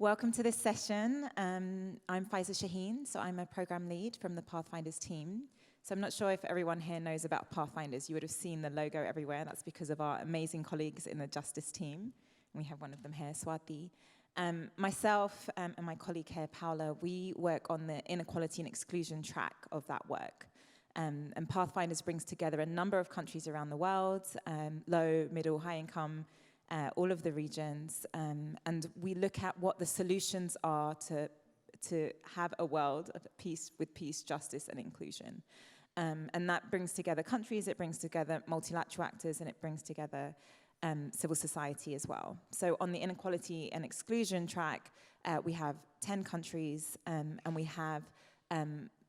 Welcome to this session. I'm Faiza Shaheen, so I'm a program lead from the Pathfinders team. So I'm not sure if everyone here knows about Pathfinders. You would have seen the logo everywhere. That's because of our amazing colleagues in the Justice team. We have one of them here, Swati. Myself and my colleague here, Paula, we work on the inequality and exclusion track of that work. And Pathfinders brings together a number of countries around the world, low, middle, high income, all of the regions, and we look at what the solutions are to have a world of peace, justice, and inclusion. And that brings together countries, it brings together multilateral actors, and it brings together civil society as well. So on the inequality and exclusion track, we have 10 countries, and we have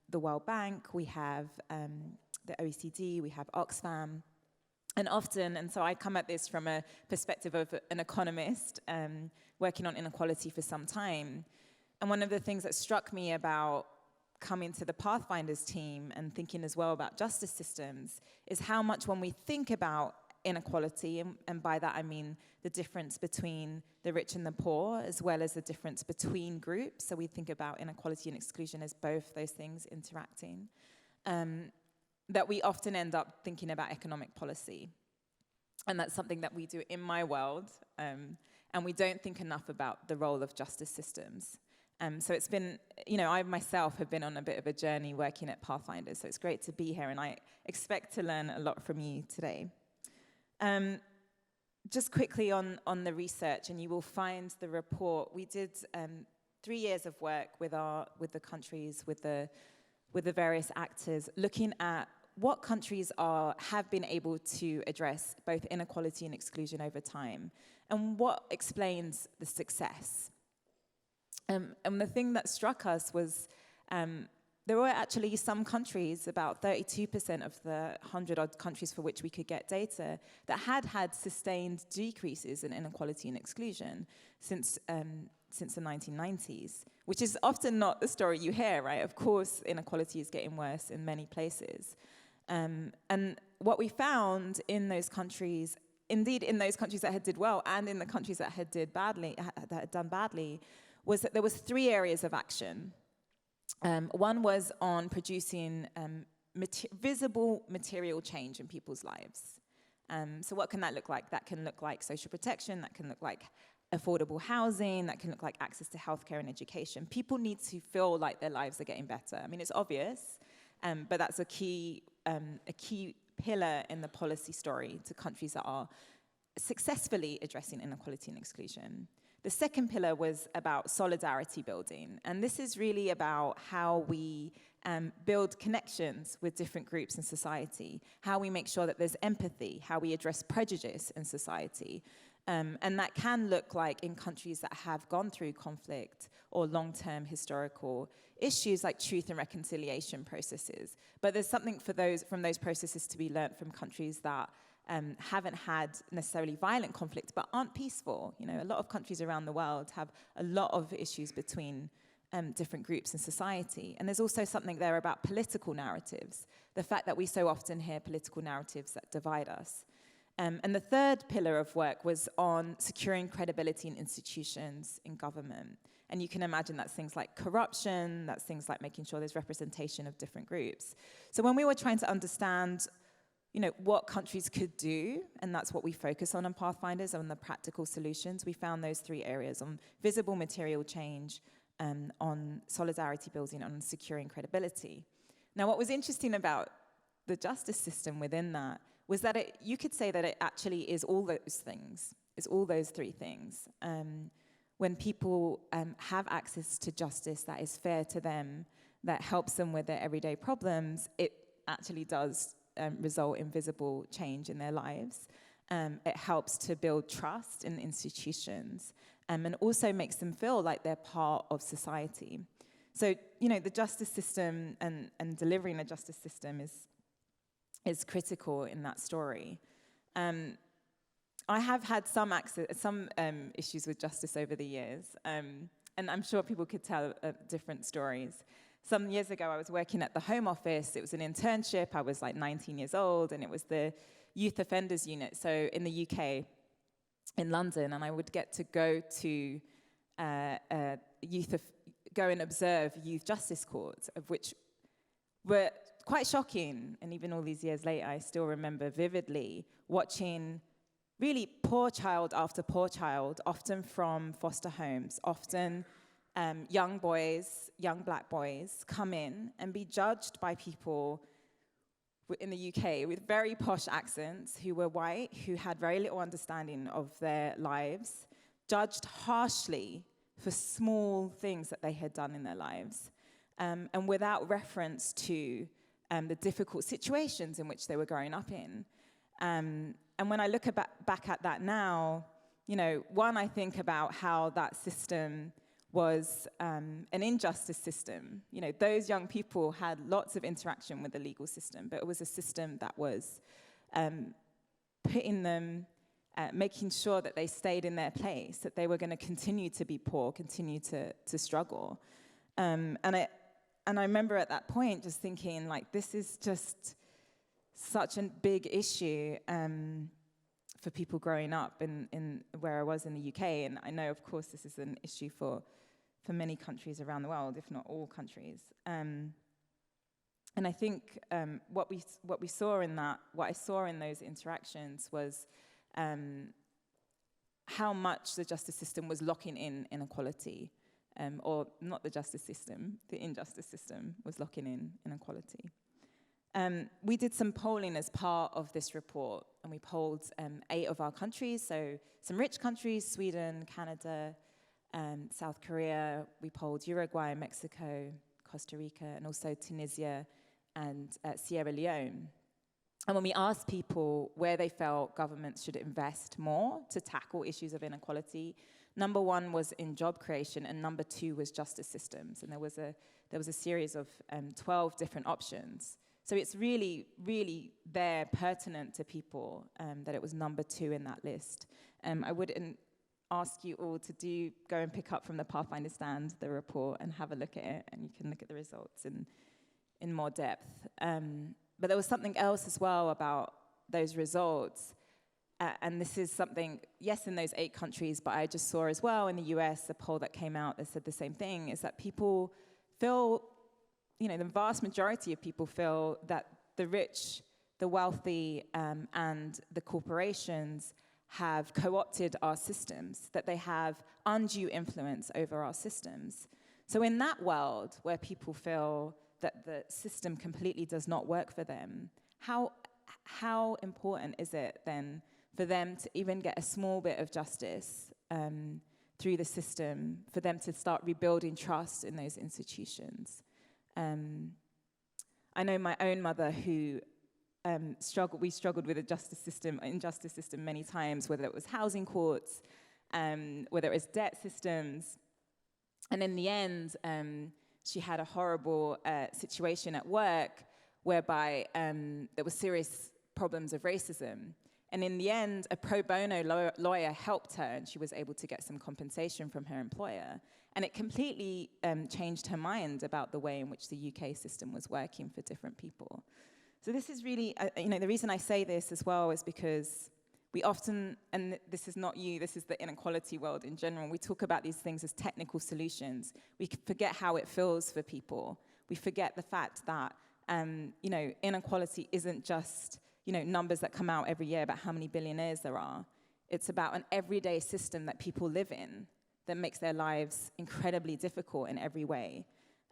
the World Bank, we have the OECD, we have Oxfam. And often, and so I come at this from a perspective of an economist working on inequality for some time. And one of the things that struck me about coming to the Pathfinders team and thinking as well about justice systems is how much when we think about inequality, and by that I mean the difference between the rich and the poor, as well as the difference between groups. So we think about inequality and exclusion as both those things interacting. That we often end up thinking about economic policy. And that's something that we do in my world, and we don't think enough about the role of justice systems. So it's been, I myself have been on a bit of a journey working at Pathfinders, so it's great to be here, and I expect to learn a lot from you today. Just quickly on the research, and you will find the report. We did 3 years of work with the countries, with the various actors, looking at what countries have been able to address both inequality and exclusion over time, and what explains the success. And the thing that struck us was there were actually some countries, about 32% of the 100-odd countries for which we could get data, that had sustained decreases in inequality and exclusion since the 1990s, which is often not the story you hear, right? Of course, inequality is getting worse in many places. And what we found in those countries, indeed in those countries that had did well and in the countries that had done badly, was that there was 3 areas of action. One was on producing visible material change in people's lives. So what can that look like? That can look like social protection, that can look like affordable housing, that can look like access to healthcare and education. People need to feel like their lives are getting better. I mean, it's obvious, but that's a key pillar in the policy story to countries that are successfully addressing inequality and exclusion. The second pillar was about solidarity building, and this is really about how we build connections with different groups in society, how we make sure that there's empathy, how we address prejudice in society. And that can look like in countries that have gone through conflict or long-term historical issues like truth and reconciliation processes. But there's something from those processes to be learned from countries that haven't had necessarily violent conflict but aren't peaceful. A lot of countries around the world have a lot of issues between different groups in society. And there's also something there about political narratives, the fact that we so often hear political narratives that divide us. And the third pillar of work was on securing credibility in institutions, in government. And you can imagine that's things like corruption, that's things like making sure there's representation of different groups. So when we were trying to understand, what countries could do, and that's what we focus on Pathfinders, on the practical solutions, we found those 3 areas: on visible material change, on solidarity building, on securing credibility. Now, what was interesting about the justice system within that was that you could say that it actually is all those things, is all those 3 things. When people have access to justice that is fair to them, that helps them with their everyday problems, it actually does result in visible change in their lives. It helps to build trust in institutions, and also makes them feel like they're part of society. So, the justice system and delivering a justice system is critical in that story. I have had some issues with justice over the years, and I'm sure people could tell different stories. Some years ago, I was working at the Home Office. It was an internship. I was like 19 years old, and it was the Youth Offenders Unit, so in the UK, in London, and I would get to go to go and observe youth justice courts, of which were quite shocking. And even all these years later, I still remember vividly watching really poor child after poor child, often from foster homes, often young boys, young black boys, come in and be judged by people in the UK with very posh accents, who were white, who had very little understanding of their lives, judged harshly for small things that they had done in their lives, and without reference to the difficult situations in which they were growing up in. And when I look back at that now, you know, one, I think about how that system was an injustice system. You know, those young people had lots of interaction with the legal system, but it was a system that was putting them, making sure that they stayed in their place, that they were going to continue to be poor, continue to struggle. And I remember at that point just thinking, like, this is just such a big issue for people growing up in where I was in the UK. And I know, of course, this is an issue for many countries around the world, if not all countries. And I think what I saw in those interactions was how much the justice system was locking in inequality, or not the justice system, the injustice system was locking in inequality. We did some polling as part of this report, and we polled 8 of our countries, so some rich countries, Sweden, Canada, South Korea. We polled Uruguay, Mexico, Costa Rica, and also Tunisia and Sierra Leone. And when we asked people where they felt governments should invest more to tackle issues of inequality, number 1 was in job creation, and number 2 was justice systems. And there was a series of 12 different options. So it's really, really there, pertinent to people, that it was number 2 in that list. I would ask you all to go and pick up from the Pathfinders stand the report and have a look at it, and you can look at the results in more depth. But there was something else as well about those results, and this is something, yes, in those 8 countries, but I just saw as well in the US, a poll that came out that said the same thing, is that people feel, you know, the vast majority of people feel that the rich, the wealthy, and the corporations have co-opted our systems, that they have undue influence over our systems. So in that world where people feel that the system completely does not work for them, how important is it then for them to even get a small bit of justice through the system, for them to start rebuilding trust in those institutions? I know my own mother who we struggled with injustice system many times, whether it was housing courts, whether it was debt systems. And in the end, she had a horrible situation at work whereby there were serious problems of racism. And in the end, a pro bono lawyer helped her, and she was able to get some compensation from her employer. And it completely changed her mind about the way in which the UK system was working for different people. So this is really, the reason I say this as well is because we often, and this is not you, this is the inequality world in general, we talk about these things as technical solutions. We forget how it feels for people. We forget the fact that, inequality isn't just, numbers that come out every year about how many billionaires there are. It's about an everyday system that people live in that makes their lives incredibly difficult in every way.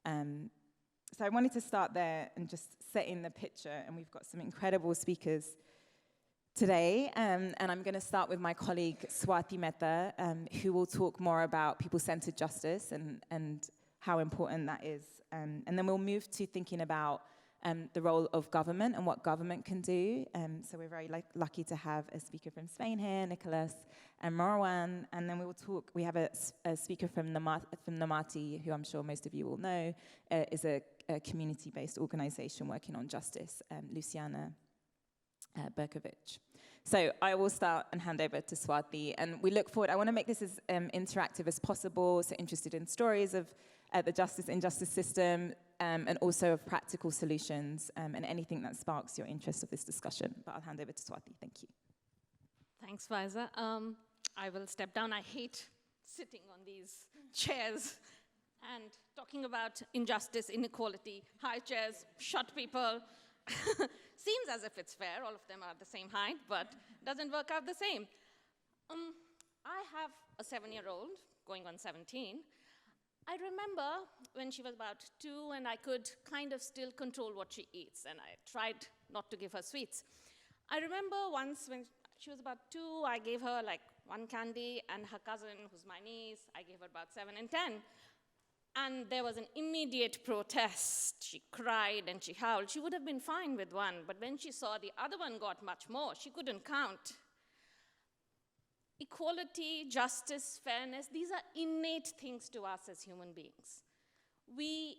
So I wanted to start there and just set in the picture, and we've got some incredible speakers today, and I'm going to start with my colleague Swati Mehta, who will talk more about people-centered justice and how important that is. And then we'll move to thinking about the role of government and what government can do. So we're very lucky to have a speaker from Spain here, Nicholas and Marwan. And then we have a speaker from Namati, who I'm sure most of you will know, is a community-based organization working on justice, Luciana Berkovic. So I will start and hand over to Swati. And we look forward, I want to make this as interactive as possible, so interested in stories of the injustice system, and also of practical solutions, and anything that sparks your interest of this discussion. But I'll hand over to Swati. Thank you. Thanks, Faiza. I will step down. I hate sitting on these chairs. and talking about injustice, inequality, high chairs, short people. Seems as if it's fair, all of them are the same height, but doesn't work out the same. I have a 7-year-old going on 17. I remember when she was about 2 and I could kind of still control what she eats, and I tried not to give her sweets. I remember once when she was about 2, I gave her like 1 candy, and her cousin, who's my niece, I gave her about 7 and 10. And there was an immediate protest. She cried and she howled. She would have been fine with 1, but when she saw the other one got much more, she couldn't count. Equality, justice, fairness, these are innate things to us as human beings. We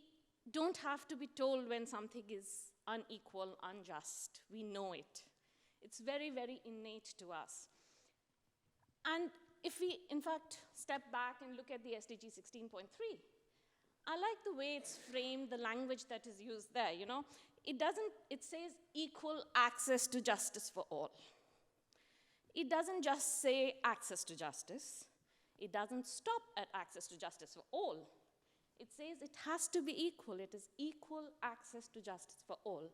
don't have to be told when something is unequal, unjust. We know it. It's very, very innate to us. And if we, in fact, step back and look at the SDG 16.3, I like the way it's framed, the language that is used there, you know. It says equal access to justice for all. It doesn't just say access to justice. It doesn't stop at access to justice for all. It says it has to be equal. It is equal access to justice for all.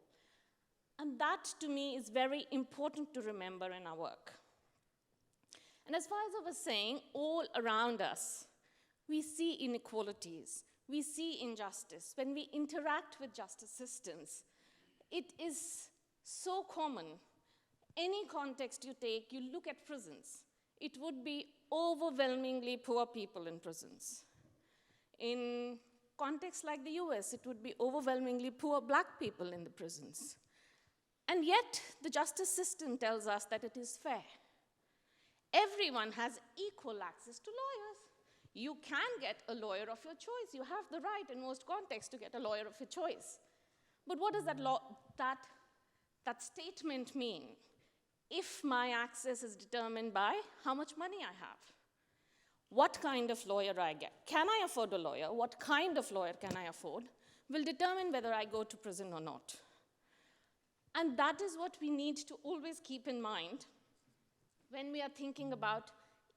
And that, to me, is very important to remember in our work. And as far as I was saying, all around us, we see inequalities. We see injustice. When we interact with justice systems, it is so common. Any context you take, you look at prisons, it would be overwhelmingly poor people in prisons. In contexts like the US, it would be overwhelmingly poor black people in the prisons. And yet, the justice system tells us that it is fair. Everyone has equal access to lawyers. You can get a lawyer of your choice. You have the right in most contexts to get a lawyer of your choice. But what does that statement mean? If my access is determined by how much money I have, what kind of lawyer I get. Can I afford a lawyer? What kind of lawyer can I afford will determine whether I go to prison or not. And that is what we need to always keep in mind when we are thinking about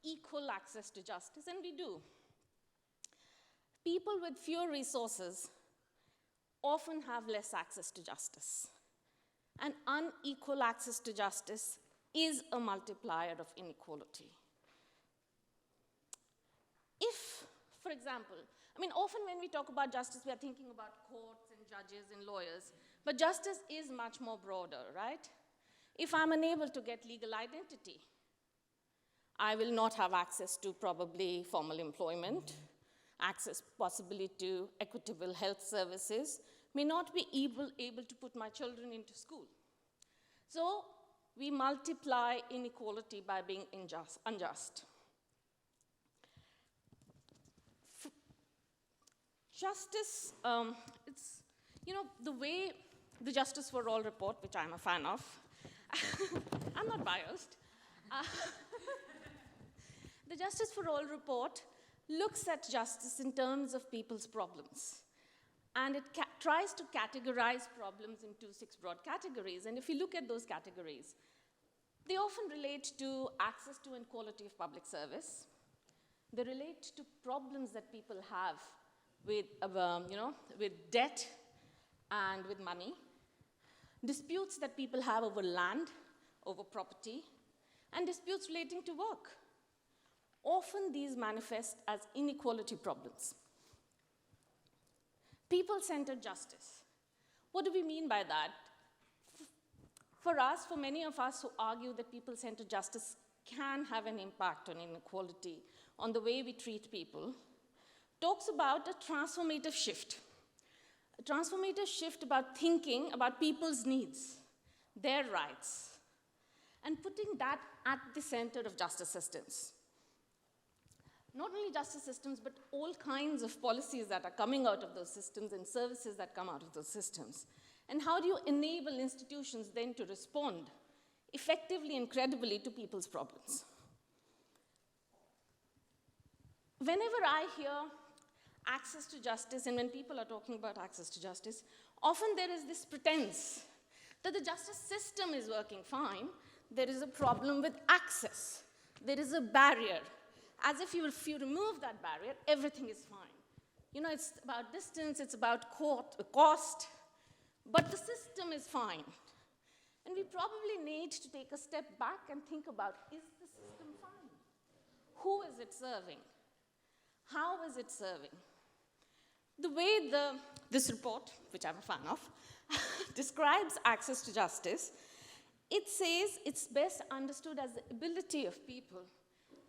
equal access to justice, and we do. People with fewer resources often have less access to justice. And unequal access to justice is a multiplier of inequality. If, for example, I mean, often when we talk about justice, we are thinking about courts and judges and lawyers, but justice is much more broader, right? If I'm unable to get legal identity, I will not have access to probably formal employment, access possibly to equitable health services, may not be able to put my children into school. So we multiply inequality by being unjust. Justice, it's, you know, the way the Justice for All report, which I'm a fan of, I'm not biased. The Justice for All report looks at justice in terms of people's problems. And it tries to categorize problems into 6 broad categories. And if you look at those categories, they often relate to access to and quality of public service. They relate to problems that people have with, with debt and with money. Disputes that people have over land, over property, and disputes relating to work. Often these manifest as inequality problems. People-centered justice. What do we mean by that? For us, for many of us who argue that people-centered justice can have an impact on inequality, on the way we treat people, talks about a transformative shift. A transformative shift about thinking about people's needs, their rights, and putting that at the center of justice systems. Not only justice systems, but all kinds of policies that are coming out of those systems and services that come out of those systems. And how do you enable institutions then to respond effectively and credibly to people's problems? Whenever I hear access to justice, and when people are talking about access to justice, often there is this pretense that the justice system is working fine. There is a problem with access. There is a barrier. As if you remove that barrier, everything is fine. You know, it's about distance, it's about cost, but the system is fine. And we probably need to take a step back and think about, is the system fine? Who is it serving? How is it serving? The way this report, which I'm a fan of, describes access to justice, it says it's best understood as the ability of people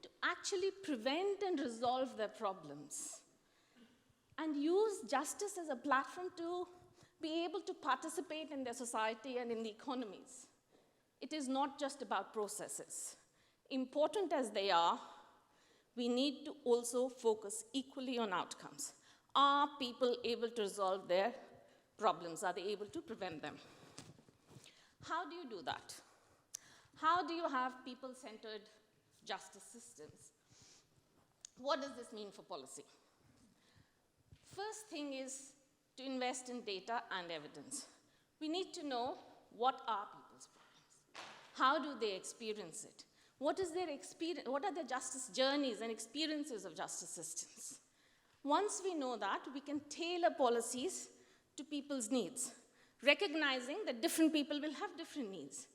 to actually prevent and resolve their problems and use justice as a platform to be able to participate in their society and in the economies. It is not just about processes. Important as they are, we need to also focus equally on outcomes. Are people able to resolve their problems? Are they able to prevent them? How do you do that? How do you have people-centered justice systems? What does this mean for policy? First thing is to invest in data and evidence. We need to know what are people's problems. How do they experience it? What is their experience? What are their justice journeys and experiences of justice systems? Once we know that, we can tailor policies to people's needs, recognizing that different people will have different needs.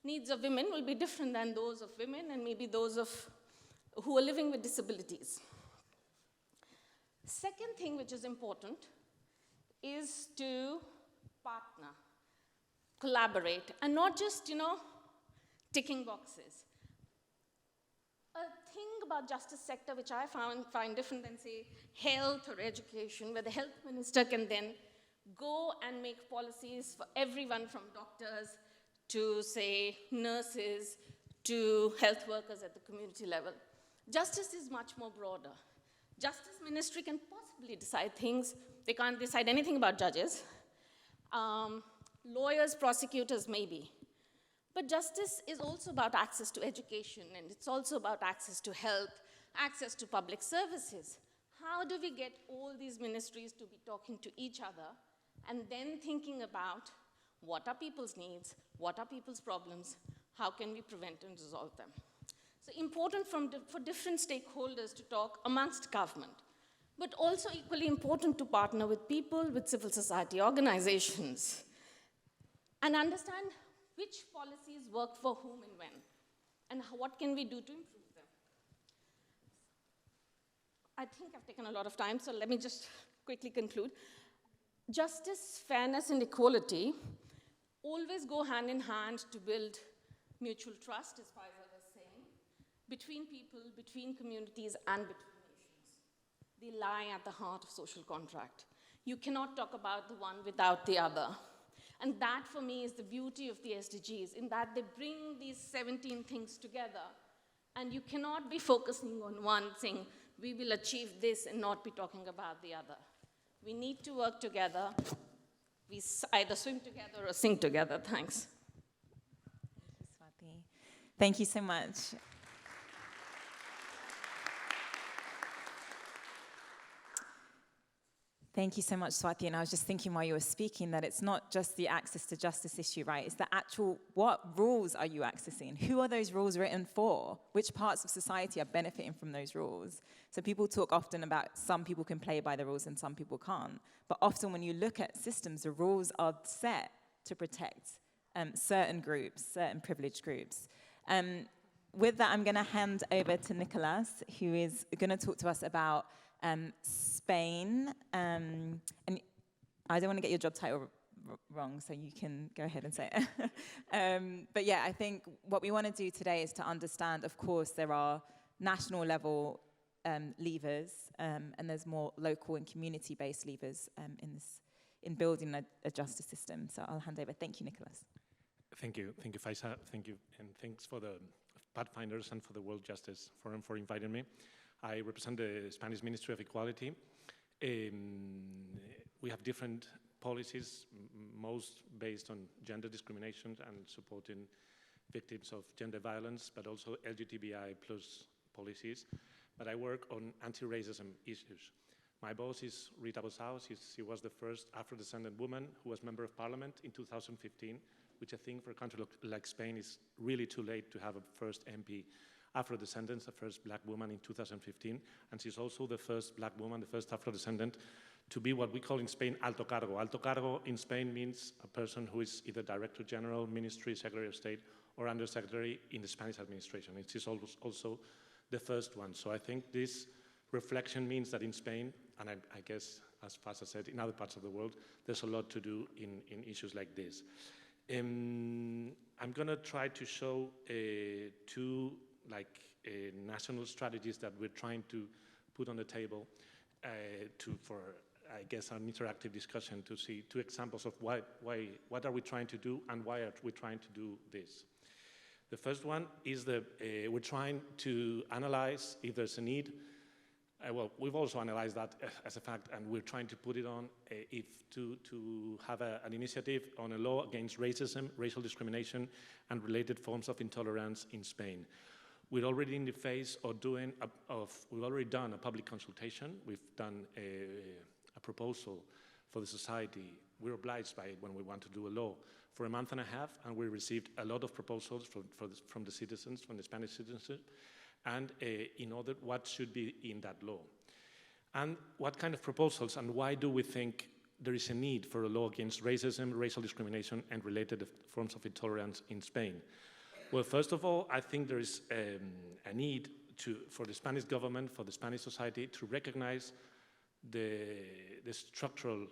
Needs of women will be different than those of women and maybe those of who are living with disabilities. Second thing which is important is to partner, collaborate, and not just, ticking boxes. A thing about justice sector which I find different than, say, health or education, where the health minister can then go and make policies for everyone from doctors to, say, nurses to health workers at the community level. Justice is much more broader. Justice ministry can possibly decide things. They can't decide anything about judges. Lawyers, prosecutors, maybe. But justice is also about access to education, and it's also about access to health, access to public services. How do we get all these ministries to be talking to each other and then thinking about what are people's needs, what are people's problems, how can we prevent and resolve them? So important for different stakeholders to talk amongst government, but also equally important to partner with people, with civil society organizations, and understand which policies work for whom and when, and what can we do to improve them. I think I've taken a lot of time, so let me just quickly conclude. Justice, fairness, and equality always go hand in hand to build mutual trust, as Faisal was saying, between people, between communities, and between nations. They lie at the heart of social contract. You cannot talk about the one without the other. And that, for me, is the beauty of the SDGs, in that they bring these 17 things together. And you cannot be focusing on one thing, we will achieve this, and not be talking about the other. We need to work together. We either swim together or sing together. Thanks. Thank you, Swati. Thank you so much. Thank you so much, Swati. And I was just thinking while you were speaking that it's not just the access to justice issue, right? It's the actual, what rules are you accessing? Who are those rules written for? Which parts of society are benefiting from those rules? So people talk often about some people can play by the rules and some people can't. But often when you look at systems, the rules are set to protect certain groups, certain privileged groups. With that, I'm going to hand over to Nicholas, who is going to talk to us about Spain, and I don't want to get your job title wrong, so you can go ahead and say it. But yeah, I think what we want to do today is to understand, of course, there are national level levers, and there's more local and community-based levers in building a justice system. So I'll hand over. Thank you, Nicholas. Thank you, Faisa. Thank you, and thanks for the Pathfinders and for the World Justice Forum for inviting me. I represent the Spanish Ministry of Equality. We have different policies, most based on gender discrimination and supporting victims of gender violence, but also LGBTI plus policies. But I work on anti-racism issues. My boss is Rita Bosaus. She was the first Afro-descendant woman who was member of parliament in 2015, which I think for a country like Spain is really too late to have a first MP Afro-descendants, the first black woman in 2015, and she's also the first black woman, the first Afro-descendant to be what we call in Spain alto cargo. Alto cargo in Spain means a person who is either Director General, Ministry, Secretary of State, or Undersecretary in the Spanish administration. It is also the first one. So I think this reflection means that in Spain, and I guess, as far as I said, in other parts of the world, there's a lot to do in issues like this. I'm going to try to show two national strategies that we're trying to put on the table for, I guess, an interactive discussion to see two examples of what are we trying to do and why are we trying to do this. The first one is that we're trying to analyze if there's a need. Well, we've also analyzed that as a fact, and we're trying to put it on to have an initiative on a law against racism, racial discrimination, and related forms of intolerance in Spain. We're already in the phase of we've already done a public consultation. We've done a proposal for the society. We're obliged by it when we want to do a law for a month and a half, and we received a lot of proposals from the citizens, from the Spanish citizens, and in order what should be in that law. And what kind of proposals, and why do we think there is a need for a law against racism, racial discrimination, and related forms of intolerance in Spain? Well, first of all, I think there is a need for the Spanish government, for the Spanish society, to recognize the structural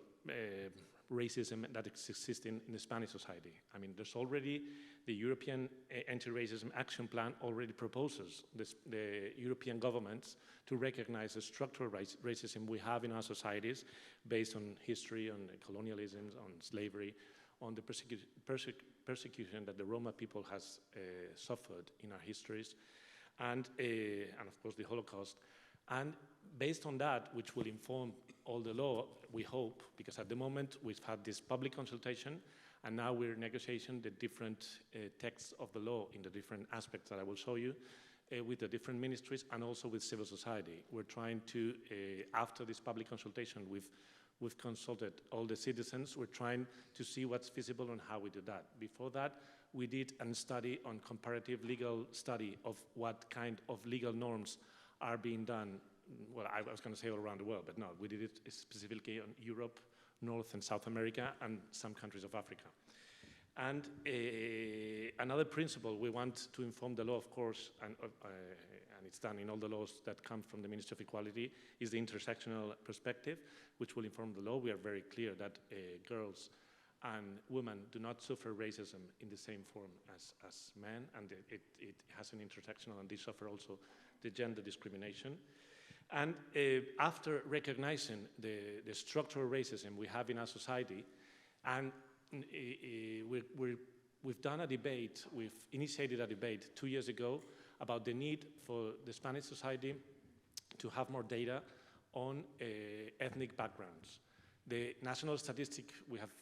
racism that exists in the Spanish society. I mean, there's already the European Anti-Racism Action Plan already proposes the European governments to recognize the structural racism we have in our societies based on history, on colonialism, on slavery, on the persecution that the Roma people has suffered in our histories, and of course the Holocaust. And based on that, which will inform all the law, we hope, because at the moment we've had this public consultation, and now we're negotiating the different texts of the law in the different aspects that I will show you with the different ministries and also with civil society. We're trying to, after this public consultation, we've consulted all the citizens. We're trying to see what's feasible and how we do that. Before that, we did a study on comparative legal study of what kind of legal norms are being done. Well, I was going to say all around the world, but no, we did it specifically on Europe, North and South America, and some countries of Africa. And another principle we want to inform the law, of course, and it's done in all the laws that come from the Ministry of Equality, is the intersectional perspective, which will inform the law. We are very clear that girls and women do not suffer racism in the same form as men, and it has an intersectional, and they suffer also the gender discrimination. And after recognizing the structural racism we have in our society, and we've done a debate, we've initiated a debate 2 years ago about the need for the Spanish society to have more data on ethnic backgrounds. The national statistic, we have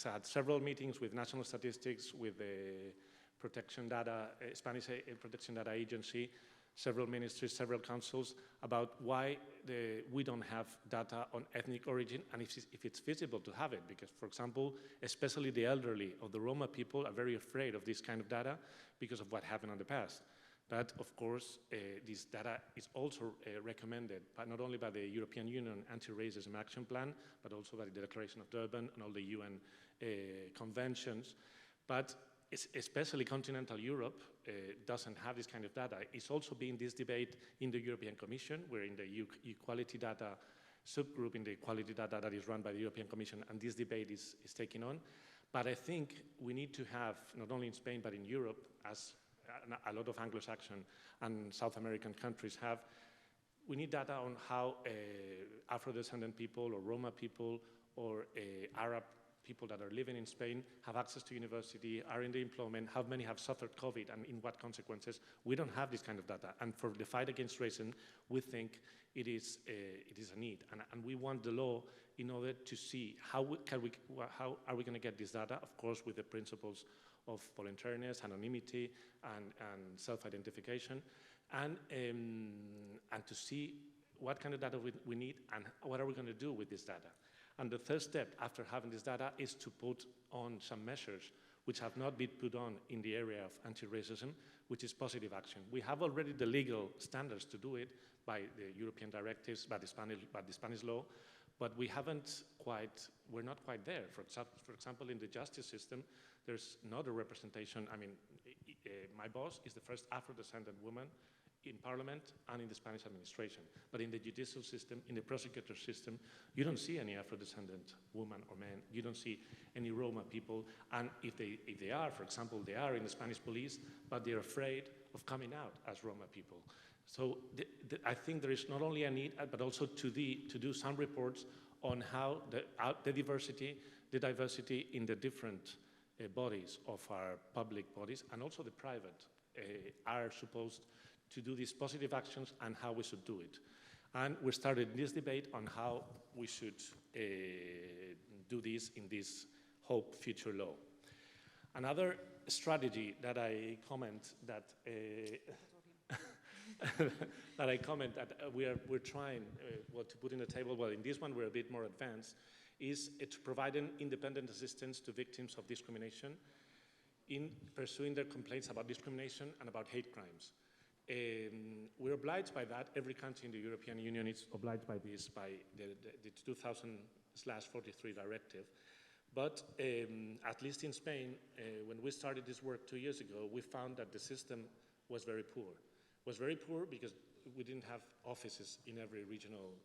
had several meetings with national statistics, with the protection data, Spanish Protection Data Agency, several ministries, several councils, about why we don't have data on ethnic origin and if it's feasible to have it. Because, for example, especially the elderly or the Roma people are very afraid of this kind of data because of what happened in the past. But, of course, this data is also recommended, but not only by the European Union Anti-Racism Action Plan, but also by the Declaration of Durban and all the UN conventions. But especially continental Europe doesn't have this kind of data. It's also being this debate in the European Commission. We're in the equality data subgroup in the equality data that is run by the European Commission, and this debate is taking on. But I think we need to have, not only in Spain, but in Europe, as a lot of Anglo-Saxon and South American countries have, we need data on how Afro-descendant people or Roma people or Arab people that are living in Spain have access to university, are in the employment, how many have suffered COVID, and in what consequences. We don't have this kind of data. And for the fight against racism, we think it is a need. And we want the law in order to see how are we going to get this data, of course, with the principles of voluntariness, anonymity, and self-identification, and to see what kind of data we need and what are we going to do with this data. And the third step after having this data is to put on some measures which have not been put on in the area of anti-racism, which is positive action. We have already the legal standards to do it by the European directives, by the Spanish law, but we're not quite there. For example, in the justice system, there's not a representation. I mean, my boss is the first Afro-descendant woman in parliament and in the Spanish administration. But in the judicial system, in the prosecutor system, you don't see any Afro-descendant woman or man. You don't see any Roma people. And if they are, for example, they are in the Spanish police, but they're afraid of coming out as Roma people. So I think there is not only a need, but also to do some reports on how the diversity in the different bodies of our public bodies and also the private are supposed to do these positive actions and how we should do it. And we started this debate on how we should do this in this Hope Future Law. Another strategy that I comment that we're trying to put in the table, well, in this one we're a bit more advanced, is to provide an independent assistance to victims of discrimination in pursuing their complaints about discrimination and about hate crimes. We're obliged by that. Every country in the European Union is obliged by this, by the 2000/43 directive. But at least in Spain, when we started this work 2 years ago, we found that the system was very poor. It was very poor because we didn't have offices in every regional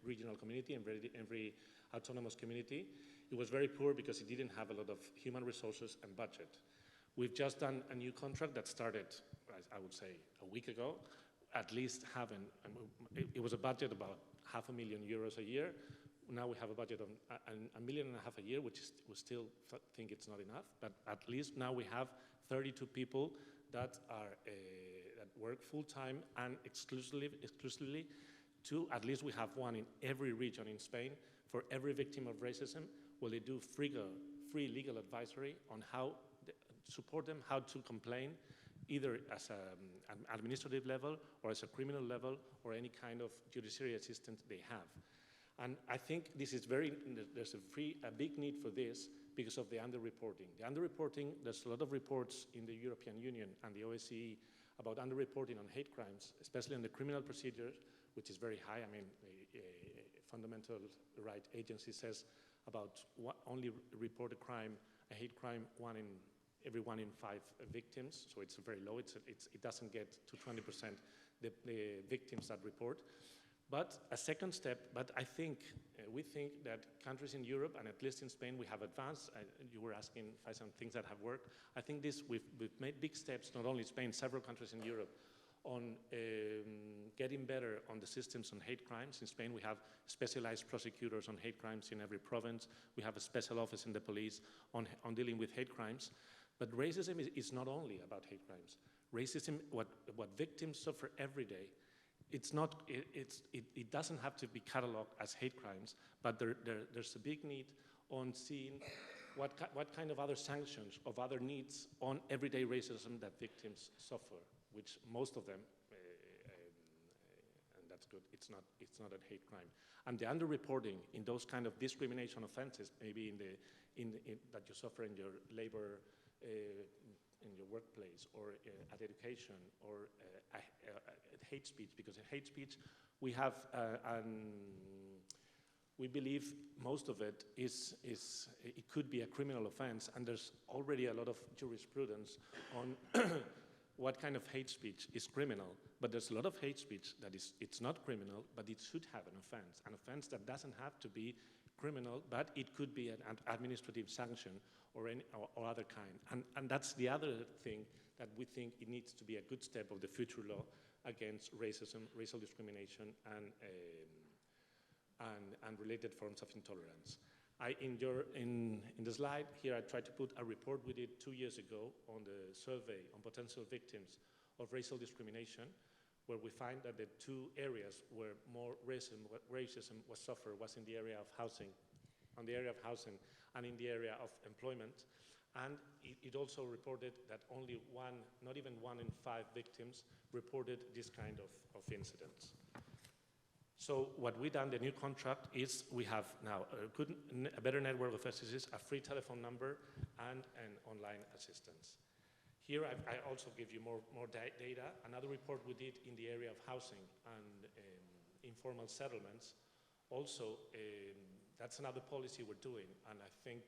regional community, in every autonomous community. It was very poor because it didn't have a lot of human resources and budget. We've just done a new contract that started, I would say, a week ago, at least having, it was a budget about €500,000 a year. Now we have a budget of $1.5 million a year, which is, we still think it's not enough, but at least now we have 32 people that work full-time and exclusively to, at least we have one in every region in Spain, for every victim of racism, where they do free legal advisory on how support them, how to complain, either as an administrative level or as a criminal level or any kind of judiciary assistance they have. And I think this is there's a big need for this because of the underreporting. The underreporting, there's a lot of reports in the European Union and the OSCE about underreporting on hate crimes, especially on the criminal procedures, which is very high. I mean, the Fundamental Rights Agency says about only report a hate crime, every 1 in 5 victims, so it's very low. It doesn't get to 20% the victims that report. But a second step, but I think, we think that countries in Europe, and at least in Spain, we have advanced. You were asking for some things that have worked. I think we've made big steps, not only Spain, several countries in Europe, on getting better on the systems on hate crimes. In Spain, we have specialized prosecutors on hate crimes in every province. We have a special office in the police on dealing with hate crimes. But racism is not only about hate crimes. Racism, what victims suffer every day, it doesn't have to be cataloged as hate crimes, but there's a big need on seeing what kind of other sanctions, of other needs on everyday racism that victims suffer, which most of them, and that's good, it's not a hate crime. And the underreporting in those kind of discrimination offenses, maybe that you suffer in your labor, in your workplace, or at education, or hate speech, because in hate speech we have, we believe most of it it could be a criminal offense, and there's already a lot of jurisprudence on what kind of hate speech is criminal, but there's a lot of hate speech that it's not criminal, but it should have an offense that doesn't have to be criminal, but it could be an administrative sanction or other kind. And that's the other thing that we think it needs to be a good step of the future law against racism, racial discrimination, and related forms of intolerance. In the slide here, I tried to put a report we did 2 years ago on the survey on potential victims of racial discrimination, where we find that the 2 areas where more racism was suffered was in the area of housing, and in the area of employment. And it also reported that not even 1 in 5 victims reported this kind of incidents. So what we done, the new contract, is we have now a better network of SCCs, a free telephone number, and an online assistance. Here I also give you more data. Another report we did in the area of housing and informal settlements. Also, that's another policy we're doing, and I think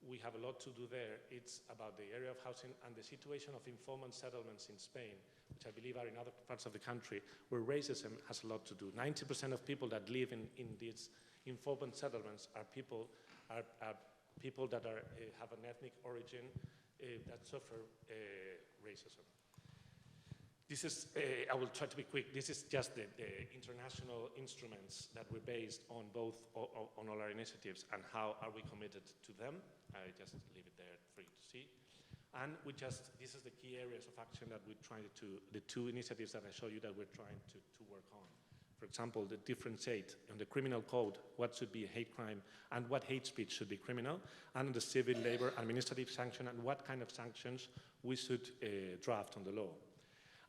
we have a lot to do there. It's about the area of housing and the situation of informal settlements in Spain, which I believe are in other parts of the country, where racism has a lot to do. 90% of people that live in these informal settlements are people that have an ethnic origin that suffer racism. This is, I will try to be quick, this is just the international instruments that we based on both, on all our initiatives, and how are we committed to them. I just leave it there for you to see. And this is the key areas of action that we're trying to, the two initiatives that I showed you that we're trying to work on. For example, the differentiate in the criminal code, what should be a hate crime and what hate speech should be criminal, and the civil, labor, administrative sanction, and what kind of sanctions we should draft on the law.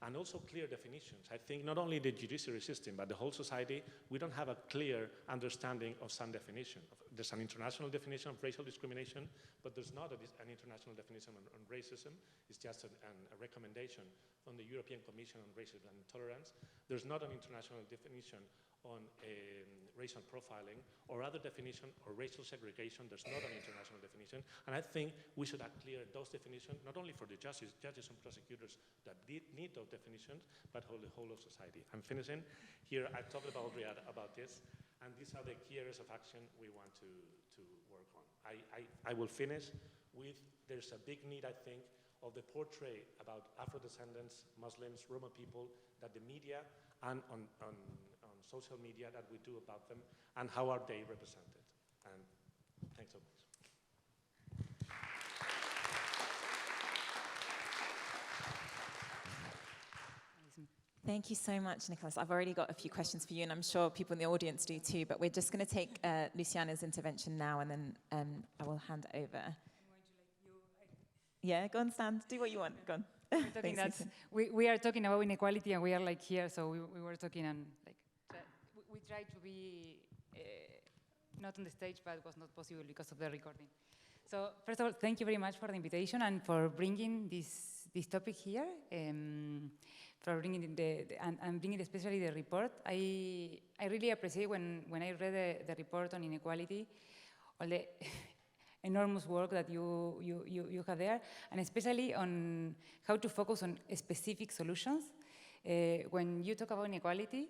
And also clear definitions. I think not only the judiciary system, but the whole society, we don't have a clear understanding of some definition. There's an international definition of racial discrimination, but there's not an international definition on racism. It's just a recommendation from the European Commission on Racism and Intolerance. There's not an international definition on racial profiling or other definition or racial segregation. There's not an international definition. And I think we should clear those definitions, not only for the judges and prosecutors that need those definitions, but for the whole of society. I'm finishing. Here, I've talked about this, and these are the key areas of action we want to work on. I will finish with, there's a big need, I think, of the portrait about Afro-descendants, Muslims, Roma people, that the media and on social media that we do about them, and how are they represented. And thanks so much. Thank you so much, Nicholas. I've already got a few questions for you, and I'm sure people in the audience do too, but we're just going to take Luciana's intervention now, and then I will hand over. Yeah, go on, stand. Do what you want. Go on. We are talking about inequality, and we are like here, so we were talking, and like we tried to be not on the stage, but it was not possible because of the recording. So first of all, thank you very much for the invitation and for bringing this topic here, for bringing and bringing especially the report. I really appreciate when I read the report on inequality, all the enormous work that you have there, and especially on how to focus on specific solutions. When you talk about inequality,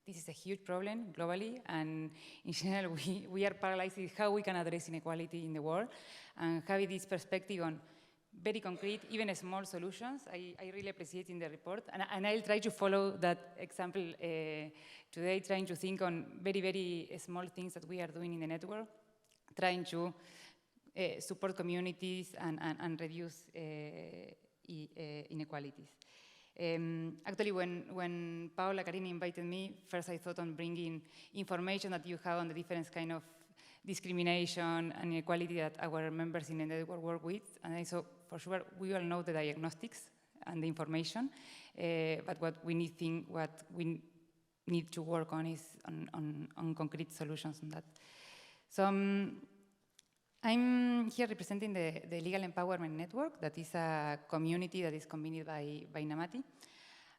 this is a huge problem globally, and in general, we are paralyzed with how we can address inequality in the world, and having this perspective on very concrete, even small solutions, I really appreciate in the report, and I'll try to follow that example today, trying to think on very, very small things that we are doing in the network, trying to support communities and reduce inequalities. Actually, when Paola Carina invited me, first I thought on bringing information that you have on the different kind of discrimination and inequality that our members in the network work with. And I thought, for sure, we all know the diagnostics and the information, but what we need to work on is on concrete solutions on that. So I'm here representing the Legal Empowerment Network, that is a community that is convened by Namati.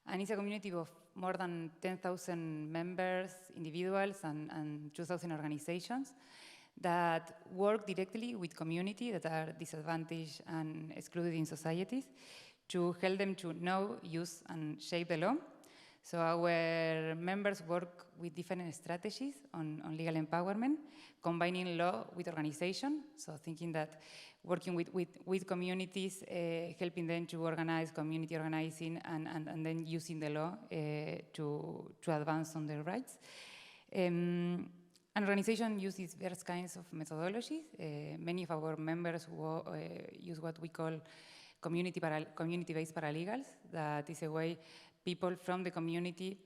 And it's a community of more than 10,000 members, individuals, and 2,000 organizations that work directly with community that are disadvantaged and excluded in societies to help them to know, use, and shape the law. So our members work with different strategies on legal empowerment, combining law with organization. So thinking that working with communities, helping them to organize, community organizing, and then using the law to advance on their rights. An organization uses various kinds of methodologies. Many of our members use what we call community-based paralegals. That is a way people from the community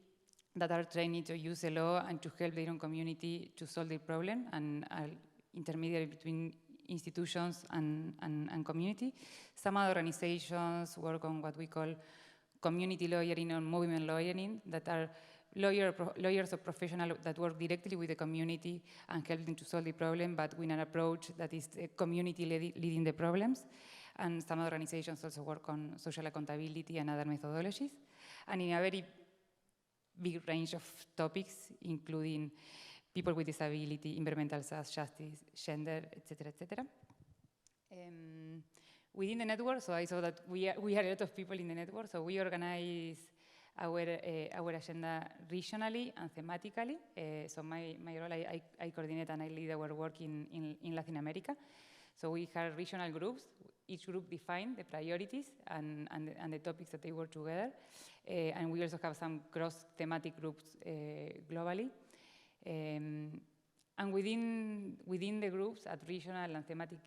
that are trained to use the law and to help their own community to solve their problem, and are intermediary between institutions and community. Some other organizations work on what we call community lawyering or movement lawyering, that are lawyers or professionals that work directly with the community and help them to solve the problem, but with an approach that is the community leading the problems. And some organizations also work on social accountability and other methodologies. And in a very big range of topics, including people with disability, environmental justice, gender, etc., etc. Within the network, so I saw that we are a lot of people in the network, so we organize our agenda regionally and thematically. So my role, I coordinate and I lead our work in Latin America. So we have regional groups. Each group defines the priorities and the topics that they work together. And we also have some cross-thematic groups globally. And within the groups at regional and thematic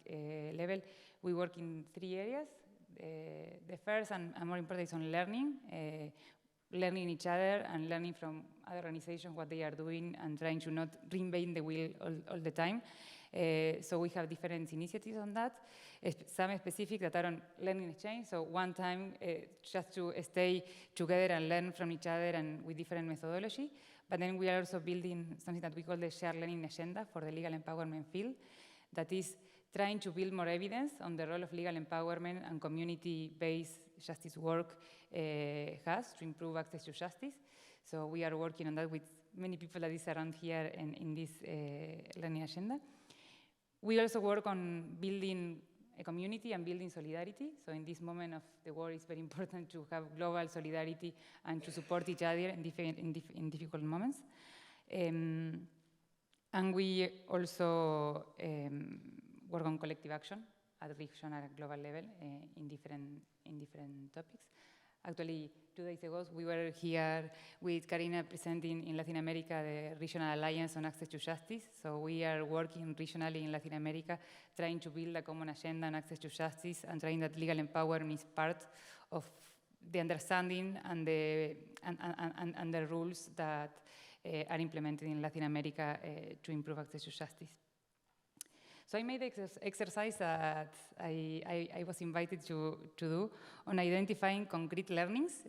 level, we work in 3 areas. The first and more important is on learning. Learning each other and learning from other organizations what they are doing and trying to not reinvent the wheel all the time. So we have different initiatives on that. Some specific that are on learning exchange. So one time just to stay together and learn from each other and with different methodology. But then we are also building something that we call the shared learning agenda for the legal empowerment field. That is trying to build more evidence on the role of legal empowerment and community-based justice work has to improve access to justice. So we are working on that with many people that is around here in this learning agenda. We also work on building a community and building solidarity. So in this moment of the war, it's very important to have global solidarity and to support each other in difficult moments. And we also work on collective action at regional and global level in different topics. Actually, 2 days ago, we were here with Karina presenting in Latin America the Regional Alliance on Access to Justice. So we are working regionally in Latin America, trying to build a common agenda on access to justice and trying that legal empowerment is part of the understanding and the rules that are implemented in Latin America to improve access to justice. So I made the exercise that I was invited to do on identifying concrete learnings.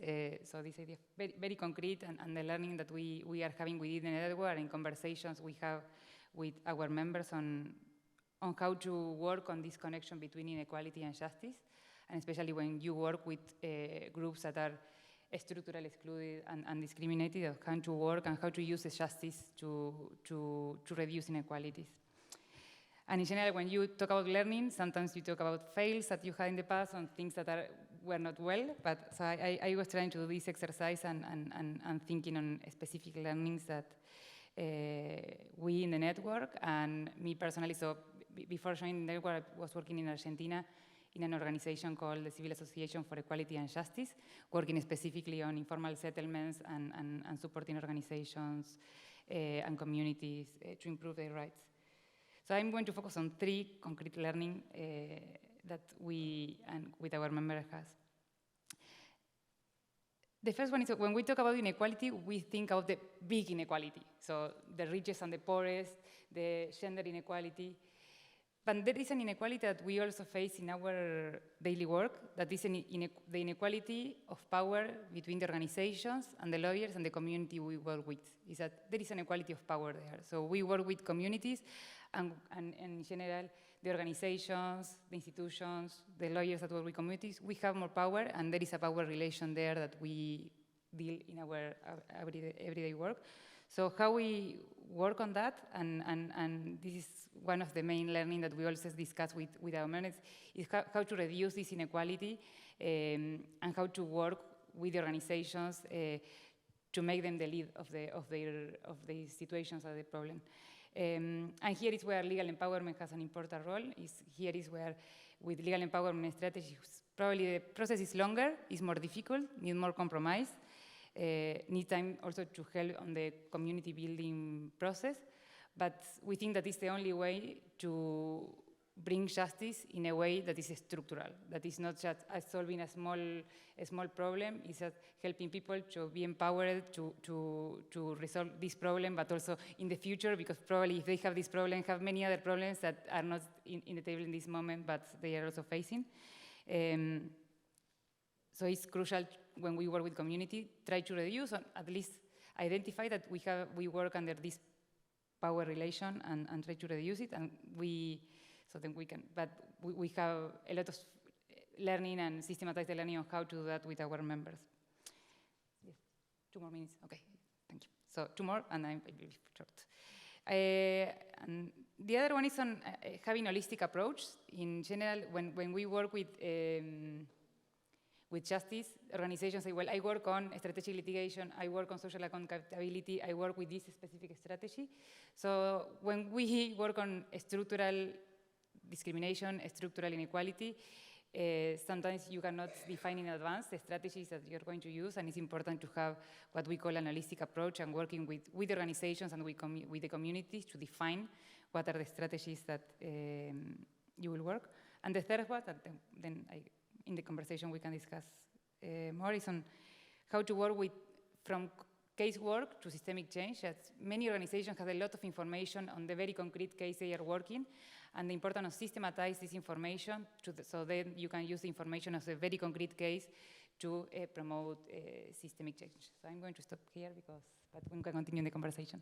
So this idea very, very concrete and the learning that we are having within the network and conversations we have with our members on how to work on this connection between inequality and justice, and especially when you work with groups that are structurally excluded and discriminated, how to work and how to use the justice to reduce inequalities. And in general, when you talk about learning, sometimes you talk about fails that you had in the past and things that were not well. But so I was trying to do this exercise and thinking on specific learnings that we in the network and me personally. So before joining the network, I was working in Argentina in an organization called the Civil Association for Equality and Justice, working specifically on informal settlements and supporting organizations and communities to improve their rights. So I'm going to focus on 3 concrete learning that we and with our members has. The first one is when we talk about inequality, we think of the big inequality. So the richest and the poorest, the gender inequality. But there is an inequality that we also face in our daily work, that is the inequality of power between the organizations and the lawyers and the community we work with. Is that there is an equality of power there. So we work with communities and in general, the organizations, the institutions, the lawyers that work with communities, we have more power and there is a power relation there that we deal in our everyday work. So how we work on that, and this is one of the main learning that we also discuss with our members, is how to reduce this inequality and how to work with the organizations to make them the lead of the situations of the problem. And here is where legal empowerment has an important role. Here is where, with legal empowerment strategies, probably the process is longer, is more difficult, need more compromise, need time also to help on the community building process. But we think that is the only way to bring justice in a way that is structural, that is not just solving a small problem, it's just helping people to be empowered to resolve this problem, but also in the future, because probably if they have this problem, have many other problems that are not in the table in this moment, but they are also facing. So it's crucial when we work with community, try to reduce, at least identify that we work under this power relation and try to reduce it, and then we can, but we have a lot of learning and systematized learning on how to do that with our members. Yes. 2 more minutes, okay, thank you. So 2 more, and I'm very short. And the other one is on having a holistic approach. In general, when we work with justice, organizations say, well, I work on strategic litigation, I work on social accountability, I work with this specific strategy. So when we work on structural discrimination, structural inequality, sometimes you cannot define in advance the strategies that you're going to use, and it's important to have what we call an holistic approach and working with organizations and with the communities to define what are the strategies that you will work. And the third one, then in the conversation we can discuss more, is on how to work from casework to systemic change. As many organizations have a lot of information on the very concrete case they are working, and the importance of systematize this information so then you can use the information as a very concrete case to promote systemic change. So I'm going to stop here but we can continue in the conversation.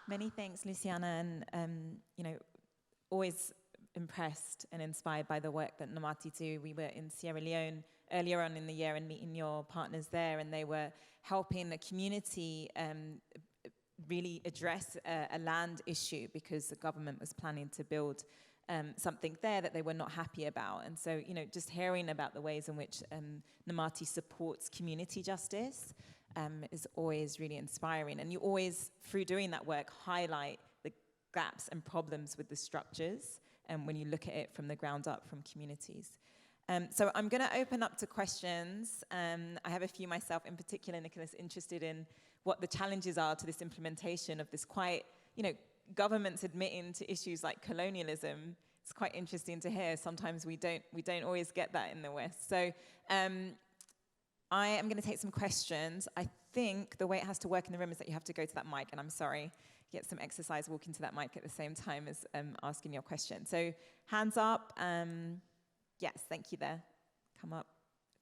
Many thanks, Luciana, and always impressed and inspired by the work that Namati do. We were in Sierra Leone earlier on in the year and meeting your partners there, and they were helping the community really address a land issue because the government was planning to build something there that they were not happy about. And so, just hearing about the ways in which Namati supports community justice is always really inspiring. And you always, through doing that work, highlight the gaps and problems with the structures when you look at it from the ground up from communities. So I'm going to open up to questions. I have a few myself, in particular, Nicholas, interested in what the challenges are to this implementation of this quite, governments admitting to issues like colonialism. It's quite interesting to hear. Sometimes we don't always get that in the West. So I am going to take some questions. I think the way it has to work in the room is that you have to go to that mic, and I'm sorry, get some exercise walking to that mic at the same time as asking your question. So hands up. Yes, thank you there. Come up.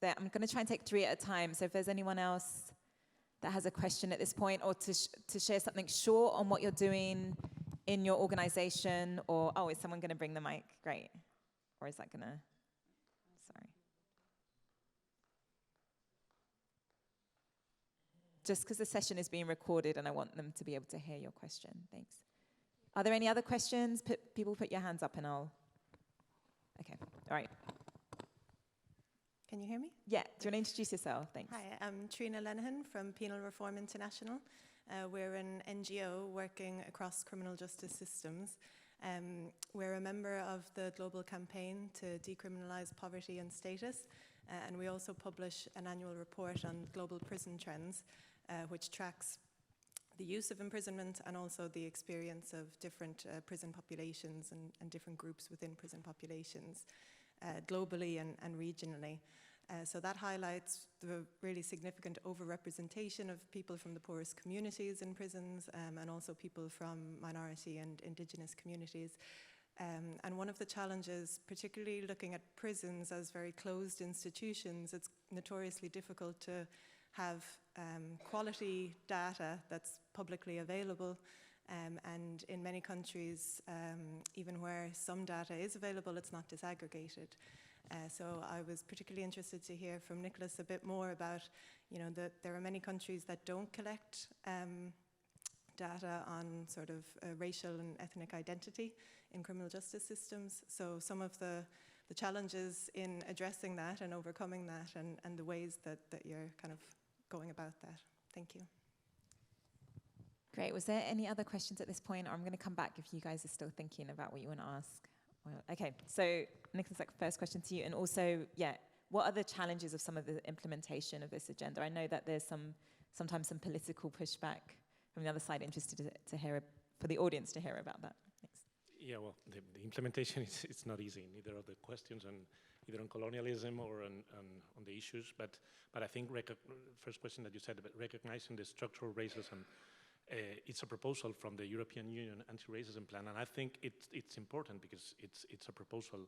There. I'm going to try and take 3 at a time. So if there's anyone else that has a question at this point, or to share something short on what you're doing in your organization, or, is someone going to bring the mic? Great. Or is that going to, sorry. Just because the session is being recorded and I want them to be able to hear your question. Thanks. Are there any other questions? People put your hands up and I'll, okay, all right. Can you hear me? Yeah, do you want to introduce yourself? Thanks. Hi, I'm Trina Lenihan from Penal Reform International. We're an NGO working across criminal justice systems. We're a member of the global campaign to decriminalize poverty and status, and we also publish an annual report on global prison trends, which tracks the use of imprisonment and also the experience of different prison populations and different groups within prison populations globally and regionally. So that highlights the really significant overrepresentation of people from the poorest communities in prisons and also people from minority and indigenous communities. And one of the challenges, particularly looking at prisons as very closed institutions, it's notoriously difficult to have quality data that's publicly available. And in many countries, even where some data is available, it's not disaggregated. So I was particularly interested to hear from Nicholas a bit more about, that there are many countries that don't collect data on sort of racial and ethnic identity in criminal justice systems. So some of the challenges in addressing that and overcoming that and the ways that you're kind of going about that. Thank you. Great. Was there any other questions at this point? Or I'm going to come back if you guys are still thinking about what you want to ask. Well, okay, so Nicholas, first question to you. And also, what are the challenges of some of the implementation of this agenda? I know that there's sometimes some political pushback from the other side. Interested to hear, for the audience to hear about that. Thanks. Yeah, well, the implementation it's not easy. Neither of the questions either on colonialism or on the issues. But I think first question that you said about recognizing the structural racism. It's a proposal from the European Union anti-racism plan, and I think it's important because it's a proposal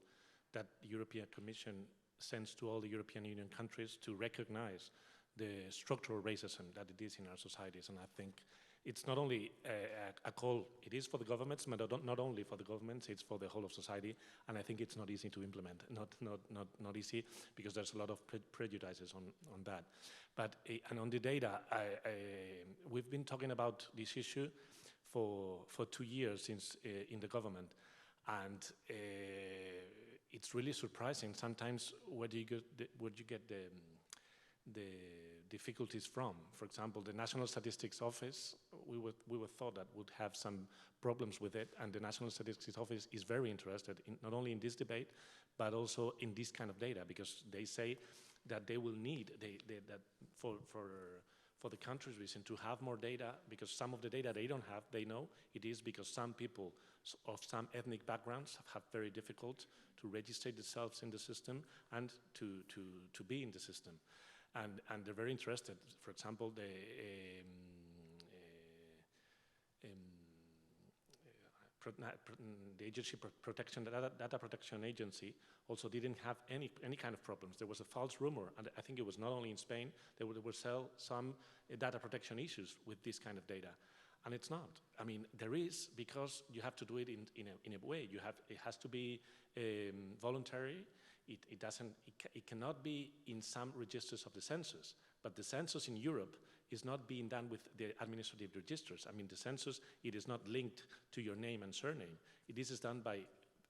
that the European Commission sense to all the European Union countries to recognize the structural racism that it is in our societies. And I think it's not only a call, it is for the governments, but not only for the governments, it's for the whole of society. And I think it's not easy to implement, not easy, because there's a lot of prejudices on that. But, and on the data, we've been talking about this issue for 2 years since in the government. And it's really surprising sometimes where you get the difficulties from. For example, the National Statistics Office, we were thought that would have some problems with it, and the National Statistics Office is very interested in not only in this debate, but also in this kind of data, because they say that they will need that for the country's reason to have more data, because some of the data they don't have, they know it is because some people of some ethnic backgrounds have very difficult to register themselves in the system and to be in the system. And they're very interested. For example, the Agency Protection, Data Protection Agency also didn't have any kind of problems. There was a false rumor, and I think it was not only in Spain, there were some data protection issues with this kind of data. And it's not. I mean, there is, because you have to do it in a way. It has to be voluntary. It cannot be in some registers of the census, but the census in Europe is not being done with the administrative registers. I mean, the census, it is not linked to your name and surname. This is done by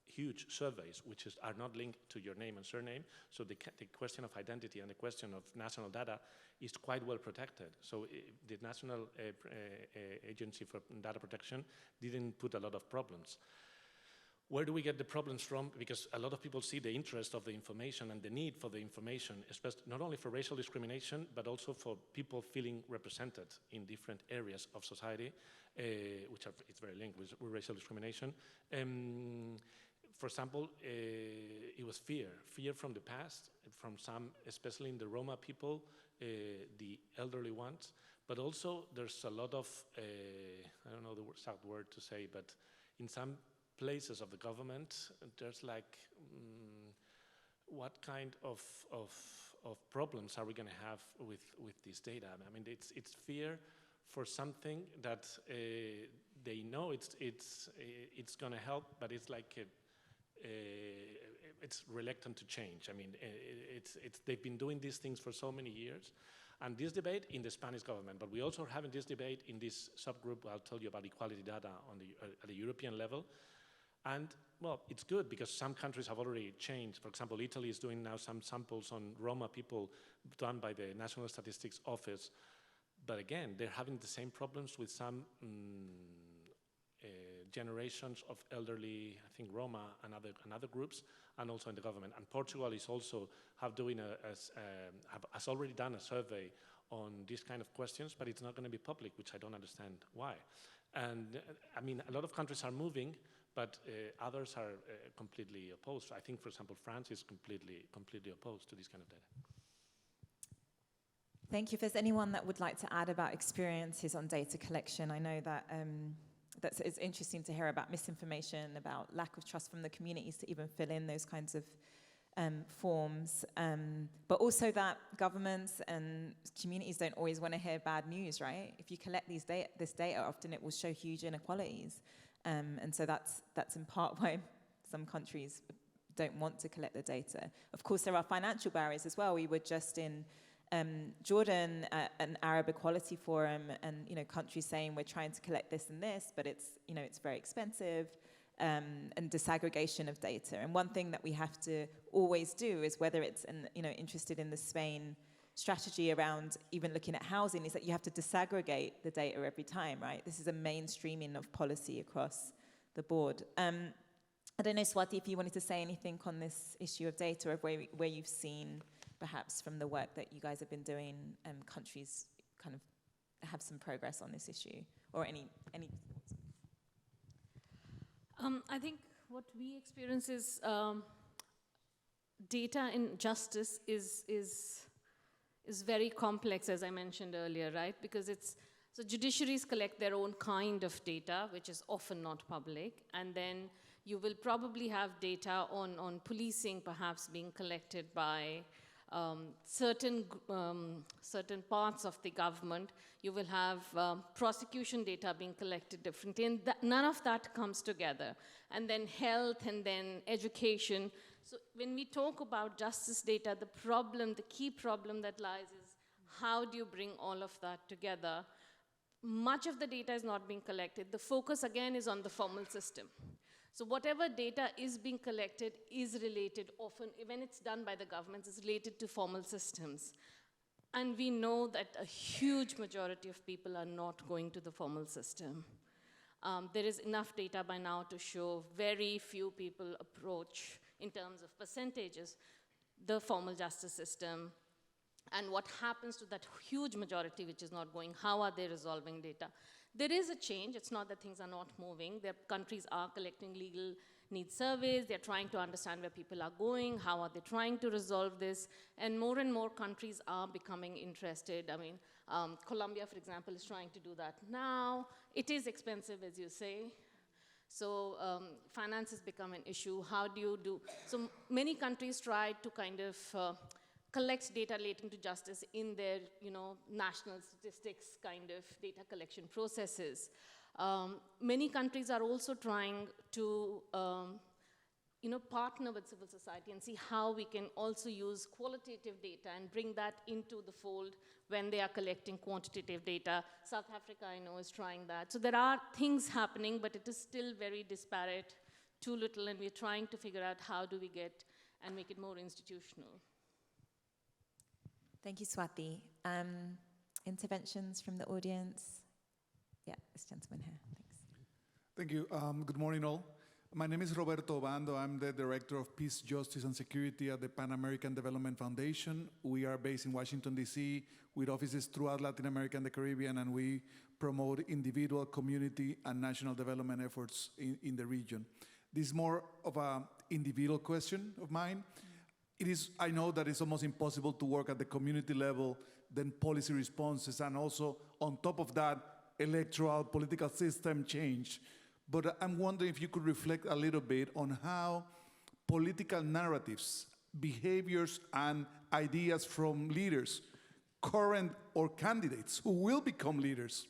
huge surveys, which are not linked to your name and surname. So the question of identity and the question of national data is quite well protected. So the National Agency for Data Protection didn't put a lot of problems. Where do we get the problems from? Because a lot of people see the interest of the information and the need for the information, especially not only for racial discrimination, but also for people feeling represented in different areas of society, it's very linked with racial discrimination. For example, it was fear from the past, from some, especially in the Roma people, the elderly ones, but also there's a lot of, I don't know the exact word to say, but in some places of the government, there's like, what kind of problems are we going to have with this data? I mean, it's fear for something that they know it's going to help, but it's like it's reluctant to change. I mean, they've been doing these things for so many years. And this debate in the Spanish government, but we also are having this debate in this subgroup. I'll tell you about equality data at the European level. And, well, it's good because some countries have already changed. For example, Italy is doing now some samples on Roma people done by the National Statistics Office. But again, they're having the same problems with some generations of elderly, I think Roma and other groups, and also in the government. And Portugal is also has already done a survey on these kind of questions, but it's not going to be public, which I don't understand why. And I mean, a lot of countries are moving, but others are completely opposed. I think, for example, France is completely opposed to this kind of data. Thank you. If there's anyone that would like to add about experiences on data collection, I know that it's interesting to hear about misinformation, about lack of trust from the communities to even fill in those kinds of forms, but also that governments and communities don't always want to hear bad news, right? If you collect this data, often it will show huge inequalities. And so that's in part why some countries don't want to collect the data. Of course, there are financial barriers as well. We were just in Jordan at an Arab Equality Forum, and countries saying we're trying to collect this and this, but it's very expensive, and disaggregation of data. And one thing that we have to always do is, whether it's interested in the Spain strategy around even looking at housing, is that you have to disaggregate the data every time, right? This is a mainstreaming of policy across the board. I don't know, Swati, if you wanted to say anything on this issue of data, or where you've seen, perhaps from the work that you guys have been doing, countries kind of have some progress on this issue, or any thoughts? I think what we experience is data in justice is very complex, as I mentioned earlier, right? Because so judiciaries collect their own kind of data, which is often not public, and then You will probably have data on policing perhaps being collected by certain parts of the government. You will have prosecution data being collected differently, and none of that comes together. And then health, and then education. So when we talk about justice data, the key problem that lies is how do you bring all of that together? Much of the data is not being collected. The focus again is on the formal system. So whatever data is being collected is related often, when it's done by the governments, is related to formal systems. And we know that a huge majority of people are not going to the formal system. There is enough data by now to show very few people approach, in terms of percentages, the formal justice system. And what happens to that huge majority which is not going? How are they resolving data? There is a change. It's not that things are not moving. Their countries are collecting legal needs surveys. They're trying to understand where people are going. How are they trying to resolve this? And more countries are becoming interested. I mean, Colombia, for example, is trying to do that now. It is expensive, as you say. So finance has become an issue. How do you do? So many countries try to kind of collect data relating to justice in their, national statistics kind of data collection processes. Many countries are also trying to, partner with civil society and see how we can also use qualitative data and bring that into the fold when they are collecting quantitative data. South Africa, I know, is trying that. So there are things happening, but it is still very disparate, too little, and we're trying to figure out how do we get and make it more institutional. Thank you, Swati. Interventions from the audience? Yeah, this gentleman here, thanks. Thank you. Good morning, all. My name is Roberto Obando. I'm the Director of Peace, Justice, and Security at the Pan American Development Foundation. We are based in Washington, D.C., with offices throughout Latin America and the Caribbean, and we promote individual, community, and national development efforts in the region. This is more of an individual question of mine. I know that it's almost impossible to work at the community level, then policy responses, and also on top of that, electoral political system change. But I'm wondering if you could reflect a little bit on how political narratives, behaviors, and ideas from leaders, current or candidates who will become leaders,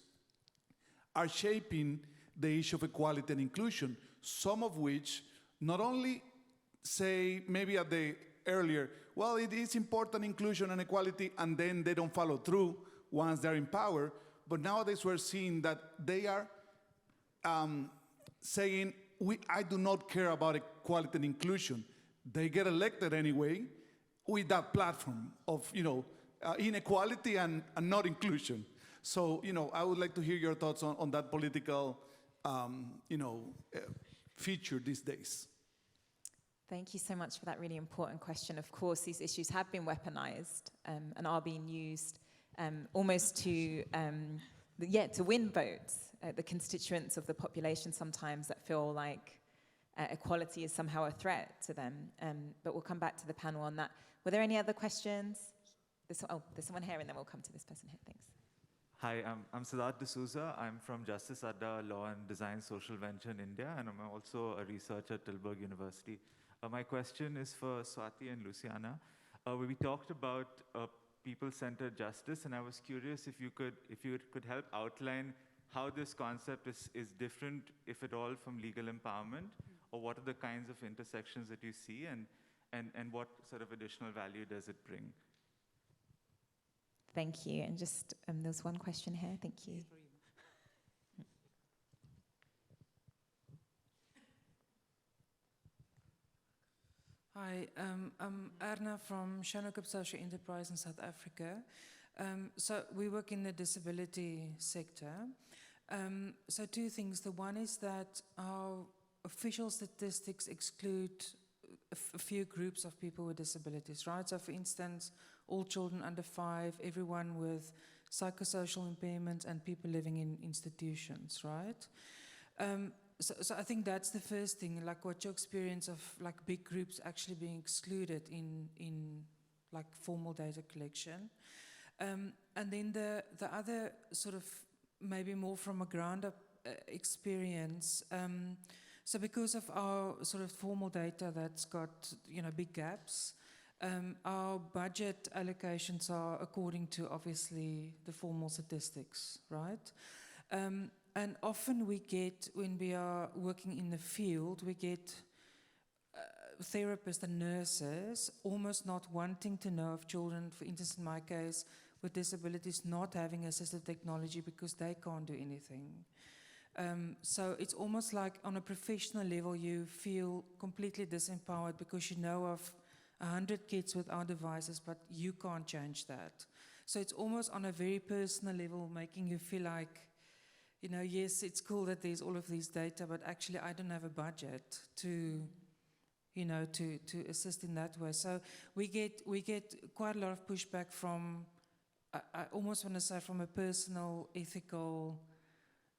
are shaping the issue of equality and inclusion, some of which not only say maybe at the earlier, well, it is important inclusion and equality, and then they don't follow through once they're in power, but nowadays we're seeing that they are saying, I do not care about equality and inclusion. They get elected anyway with that platform of, inequality and not inclusion. So, I would like to hear your thoughts on that political, feature these days. Thank you so much for that really important question. Of course, these issues have been weaponized and are being used almost to win votes. The constituents of the population sometimes that feel like equality is somehow a threat to them. But we'll come back to the panel on that. Were there any other questions? There's someone here, and then we'll come to this person here. Thanks. Hi, I'm Siddharth D'Souza. I'm from Justice Adda Law and Design Social Venture in India, and I'm also a researcher at Tilburg University. My question is for Swati and Luciana. We talked about people-centered justice, and I was curious if you could help outline how this concept is different, if at all, from legal empowerment, or what are the kinds of intersections that you see, and what sort of additional value does it bring? Thank you. And just, there's one question here. Thank you. Hi, I'm Erna from Shanakup Social Enterprise in South Africa. So we work in the disability sector. So two things. The one is that our official statistics exclude a few groups of people with disabilities, right? So for instance, all children under 5, everyone with psychosocial impairments, and people living in institutions, right? So I think that's the first thing, like what's your experience of like big groups actually being excluded in like formal data collection? And then the other sort of maybe more from a ground up experience. So because of our sort of formal data that's got, big gaps, our budget allocations are according to, obviously, the formal statistics, right? And often we get, when we are working in the field, we get therapists and nurses almost not wanting to know of children, for instance, in my case, with disabilities not having assistive technology because they can't do anything. So it's almost like on a professional level, you feel completely disempowered because you know of 100 kids without devices, but you can't change that. So it's almost on a very personal level, making you feel like, yes, it's cool that there's all of these data, but actually I don't have a budget to assist in that way. So we get quite a lot of pushback from, I almost want to say from a personal, ethical,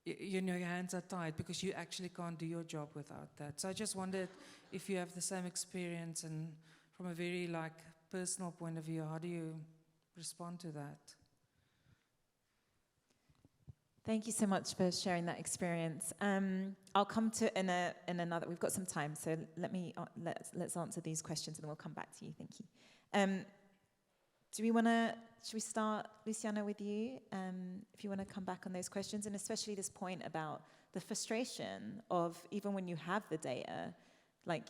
your hands are tied because you actually can't do your job without that. So I just wondered if you have the same experience, and from a very personal point of view, how do you respond to that? Thank you so much for sharing that experience. I'll come to in another. We've got some time, so let's answer these questions, and then we'll come back to you. Thank you. Should we start, Luciana, with you? If you want to come back on those questions, and especially this point about the frustration of even when you have the data,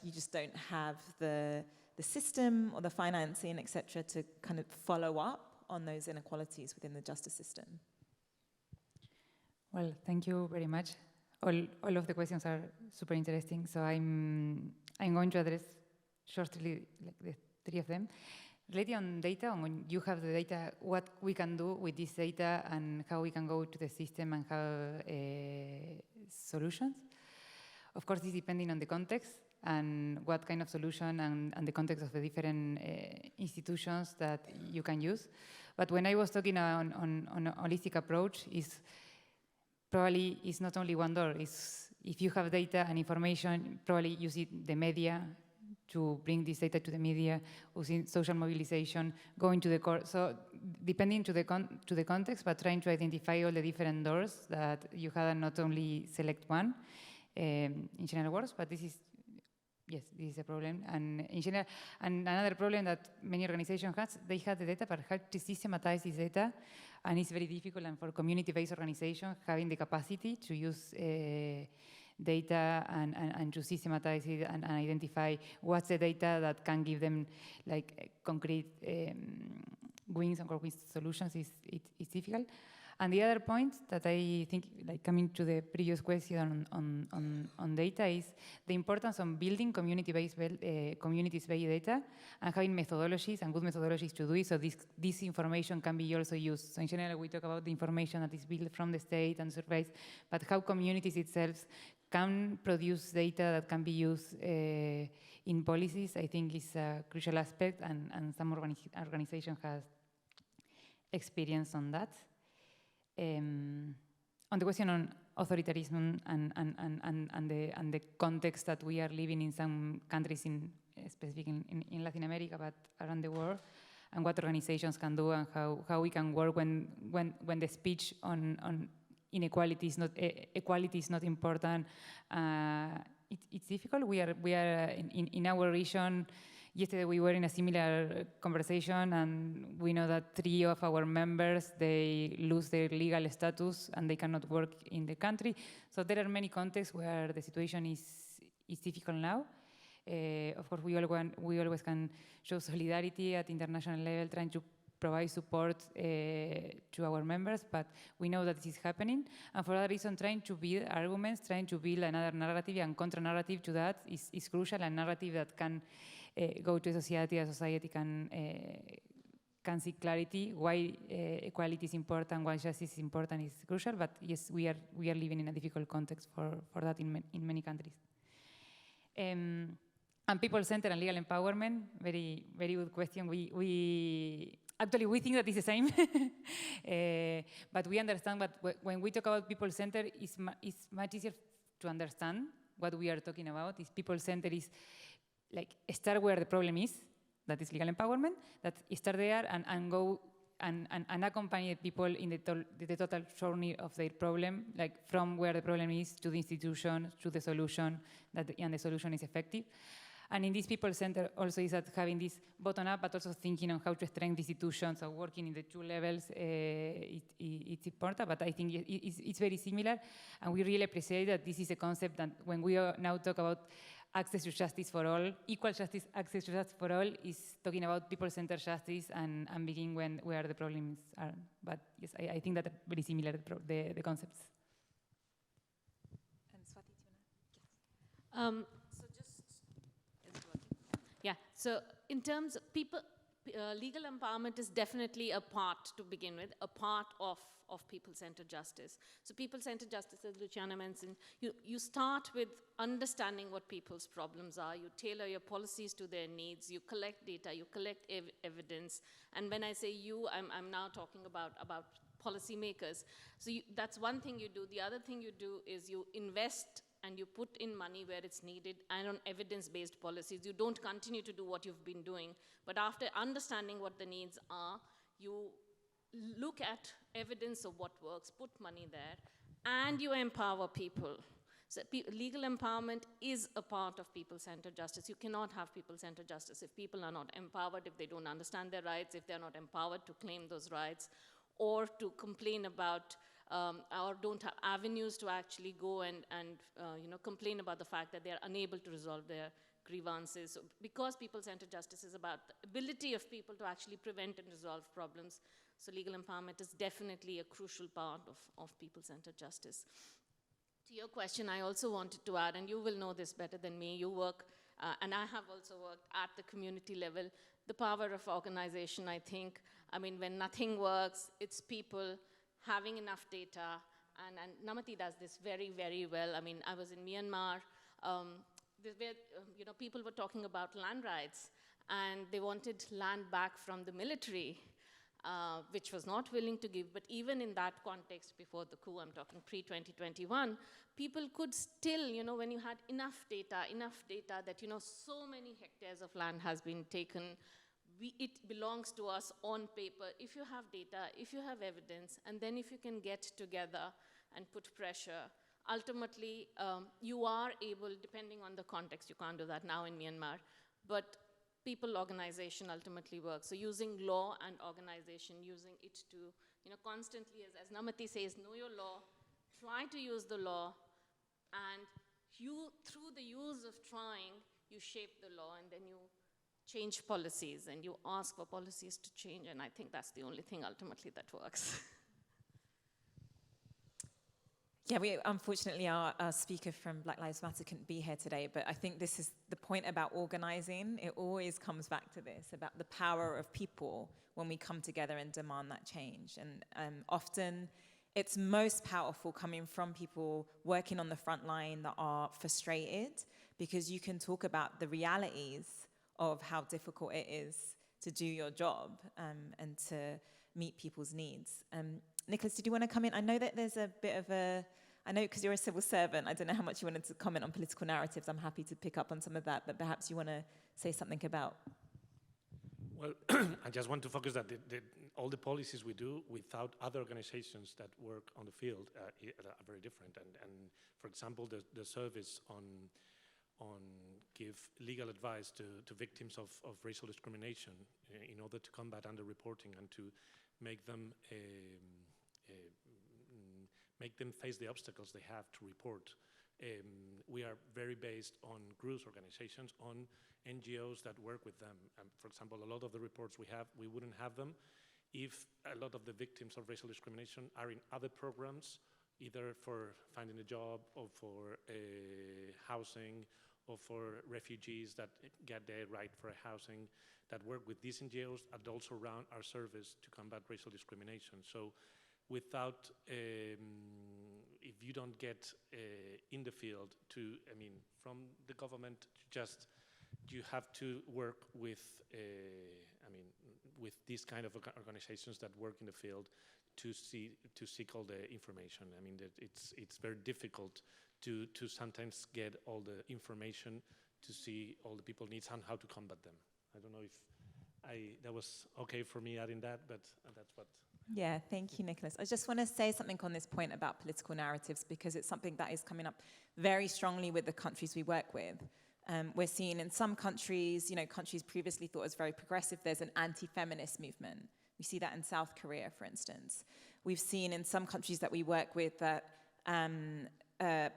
you just don't have the system or the financing, etc., to kind of follow up on those inequalities within the justice system. Well, thank you very much. All of the questions are super interesting, so I'm going to address shortly the three of them. Related on data, on when you have the data, what we can do with this data and how we can go to the system and have solutions. Of course, this depending on the context and what kind of solution and the context of the different institutions that you can use. But when I was talking on a holistic approach, probably it's not only one door. It's if you have data and information, probably use the media to bring this data to the media, using social mobilization, going to the court. So depending to the context, but trying to identify all the different doors that you have and not only select one in general words, but this is a problem. And in general, and another problem that many organizations have, they have the data, but how to systematize this data, and it's very difficult. And for community-based organizations, having the capacity to use data and to systematize it and identify what's the data that can give them concrete wins and concrete solutions is difficult. And the other point that I think, coming to the previous question on data, is the importance of building communities-based data and having methodologies and good methodologies to do it, so this information can be also used. So in general, we talk about the information that is built from the state and surveys, but how communities itself can produce data that can be used in policies, I think is a crucial aspect, and some organization has experience on that. On the question on authoritarianism and the context that we are living in some countries, specifically in Latin America, but around the world, and what organizations can do and how we can work when the speech on inequality is not equality is not important. It's difficult. We are in our region. Yesterday we were in a similar conversation, and we know that 3 of our members, they lose their legal status and they cannot work in the country. So there are many contexts where the situation is difficult now. Of course, we always can show solidarity at international level, trying to provide support to our members, but we know that this is happening. And for that reason, trying to build arguments, trying to build another narrative and counter-narrative to that is crucial, a narrative that can go to society, and society can see clarity, why equality is important, why justice is important is crucial, but yes, we are living in a difficult context for that in many countries. And people-centered and legal empowerment, very, very good question. Actually, we think that it's the same, but we understand that when we talk about people-centered, it's much easier to understand what we are talking about. Is people-centered is start where the problem is, that is legal empowerment, that start there and go and accompany people in the total journey of their problem, like from where the problem is to the institution, to the solution, and the solution is effective. And in this people center also is that having this bottom up, but also thinking on how to strengthen institutions, so working in the two levels, it's important, but I think it's very similar. And we really appreciate that this is a concept that when we now talk about access to justice for all, equal justice, access to justice for all is talking about people-centered justice and begin where the problems are. But yes, I think that very similar, the concepts. And Swati, do you want to? Yeah, so in terms of people, legal empowerment is definitely a part, to begin with, a part of people-centered justice. So people-centered justice, as Luciana mentioned, you start with understanding what people's problems are, you tailor your policies to their needs, you collect data, you collect evidence, and when I say you, I'm now talking about policymakers. So that's one thing you do. The other thing you do is you invest and you put in money where it's needed, and on evidence-based policies. You don't continue to do what you've been doing, but after understanding what the needs are, you look at evidence of what works, put money there, and you empower people. So legal empowerment is a part of people-centered justice. You cannot have people-centered justice if people are not empowered, if they don't understand their rights, if they're not empowered to claim those rights, or to complain about or don't have avenues to actually go and complain about the fact that they're unable to resolve their grievances. So because people-centered justice is about the ability of people to actually prevent and resolve problems, so legal empowerment is definitely a crucial part of people-centered justice. To your question, I also wanted to add, and you will know this better than me, you work, and I have also worked at the community level, the power of organization, I think. I mean, when nothing works, it's people having enough data, and Namati does this very, very well. I mean, I was in Myanmar, people were talking about land rights, and they wanted land back from the military, which was not willing to give. But even in that context, before the coup, I'm talking pre-2021, people could still, when you had enough data that, so many hectares of land has been taken, it belongs to us on paper. If you have data, if you have evidence, and then if you can get together and put pressure, ultimately you are able, depending on the context, you can't do that now in Myanmar, but people organization ultimately works. So using law and organization, using it to, constantly, as Namati says, know your law, try to use the law, and through the use of trying, you shape the law, and then you change policies, and you ask for policies to change, and I think that's the only thing ultimately that works. Yeah, unfortunately, our speaker from Black Lives Matter couldn't be here today, but I think this is the point about organizing. It always comes back to this, about the power of people when we come together and demand that change. And often, it's most powerful coming from people working on the front line that are frustrated, because you can talk about the realities of how difficult it is to do your job and to meet people's needs. Nicholas, did you want to come in? I know that there's a bit of I know because you're a civil servant, I don't know how much you wanted to comment on political narratives. I'm happy to pick up on some of that, but perhaps you want to say something about. Well, I just want to focus that all the policies we do without other organizations that work on the field are very different. And for example, the service on give legal advice to victims of racial discrimination in order to combat underreporting and to make them face the obstacles they have to report. We are very based on groups, organizations, on NGOs that work with them. For example, a lot of the reports we wouldn't have them if a lot of the victims of racial discrimination are in other programs, either for finding a job or for housing, or for refugees that get their right for housing, that work with these NGOs and also run our service to combat racial discrimination. So without, if you don't get in the field from the government, you have to work with, with these kind of organizations that work in the field to seek all the information. I mean, it's very difficult to sometimes get all the information to see all the people's needs and how to combat them. I don't know if that was okay for me adding that, but that's what. Yeah, thank you, Nicholas. I just want to say something on this point about political narratives, because it's something that is coming up very strongly with the countries we work with. We're seeing in some countries, countries previously thought as very progressive, there's an anti-feminist movement. We see that in South Korea, for instance. We've seen in some countries that we work with that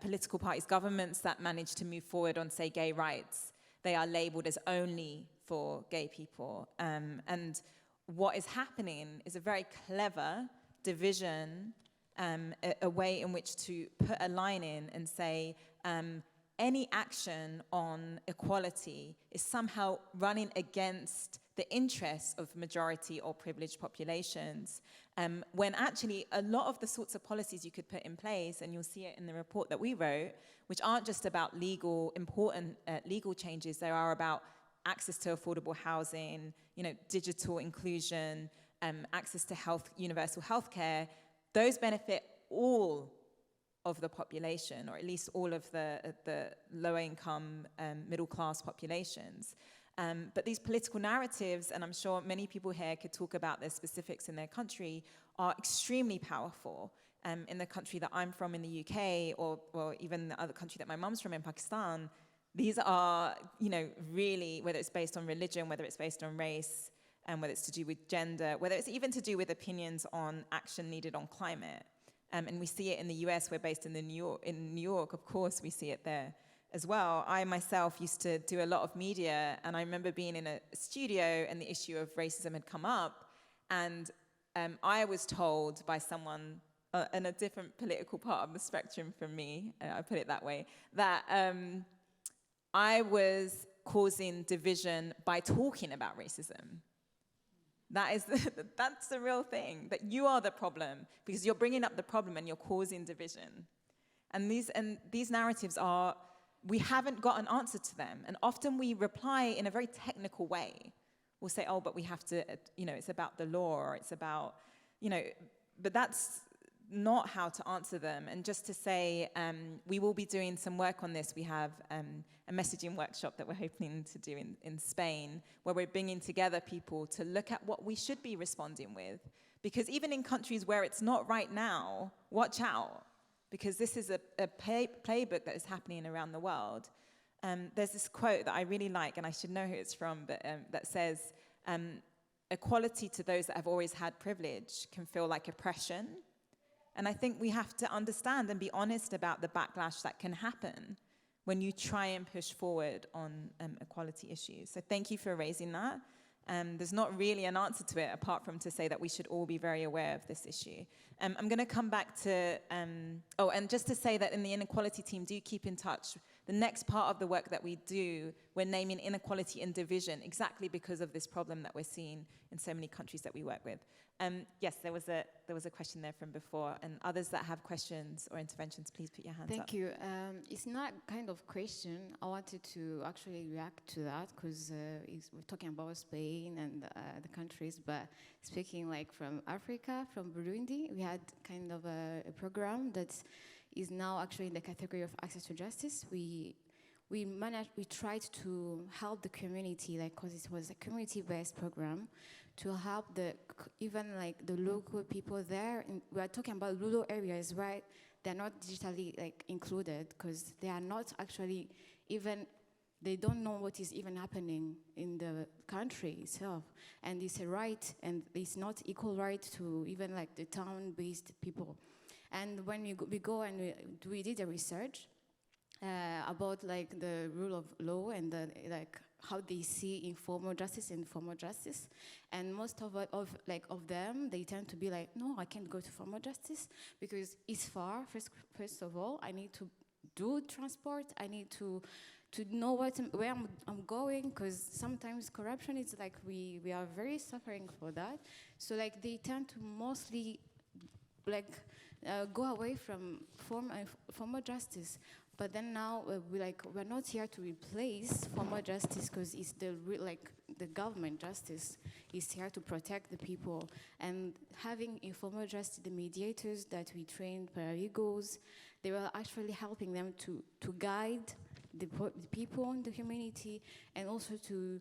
political parties, governments that manage to move forward on, say, gay rights, they are labeled as only for gay people. And what is happening is a very clever division, a way in which to put a line in and say, any action on equality is somehow running against the interests of majority or privileged populations, when actually a lot of the sorts of policies you could put in place, and you'll see it in the report that we wrote, which aren't just about important legal changes, they are about access to affordable housing, digital inclusion, access to universal healthcare. Those benefit all of the population, or at least all of the lower income, middle class populations. But these political narratives, and I'm sure many people here could talk about the specifics in their country, are extremely powerful. In the country that I'm from in the UK, or even the other country that my mum's from in Pakistan, these are, really, whether it's based on religion, whether it's based on race, and whether it's to do with gender, whether it's even to do with opinions on action needed on climate. And we see it in the US, we're based in New York, of course, we see it there as well. I myself used to do a lot of media, and I remember being in a studio and the issue of racism had come up, and I was told by someone in a different political part of the spectrum from me, I put it that way, that I was causing division by talking about racism. That's the real thing, that you are the problem because you're bringing up the problem and you're causing division. And these narratives are, we haven't got an answer to them. And often we reply in a very technical way. We'll say, oh, but we have to, it's about the law, or it's about, but that's not how to answer them. And just to say, we will be doing some work on this. We have a messaging workshop that we're hoping to do in Spain, where we're bringing together people to look at what we should be responding with. Because even in countries where it's not right now, watch out. Because this is a playbook that is happening around the world. There's this quote that I really like, and I should know who it's from, but that says, equality to those that have always had privilege can feel like oppression. And I think we have to understand and be honest about the backlash that can happen when you try and push forward on equality issues. So thank you for raising that. There's not really an answer to it apart from to say that we should all be very aware of this issue. I'm going to come back to, and just to say that in the inequality team, do keep in touch. The next part of the work that we do, we're naming inequality and division, exactly because of this problem that we're seeing in so many countries that we work with. Yes, there was a question there from before, and others that have questions or interventions, please put your hands up. Thank you. It's not kind of question. I wanted to actually react to that because we're talking about Spain and the countries, but speaking like from Africa, from Burundi, we had kind of a program that is now actually in the category of access to justice. We tried to help the community, like, because it was a community-based program, to help even like the local people there. We are talking about rural areas, right? They're not digitally like included because they are not actually even, they don't know what is even happening in the country itself. And it's a right, and it's not equal right to even like the town-based people. And when we go and we did a research about like the rule of law and like how they see informal justice and formal justice, and most of them, they tend to be like, no, I can't go to formal justice because it's far. First of all, I need to do transport. I need to know where I'm going, because sometimes corruption is like we are very suffering for that. So like they tend to mostly like go away from formal justice. But then now we're not here to replace formal justice, because it's the government justice is here to protect the people. And having informal justice, the mediators that we trained, paralegals, they were actually helping them to guide the people in the community, and also to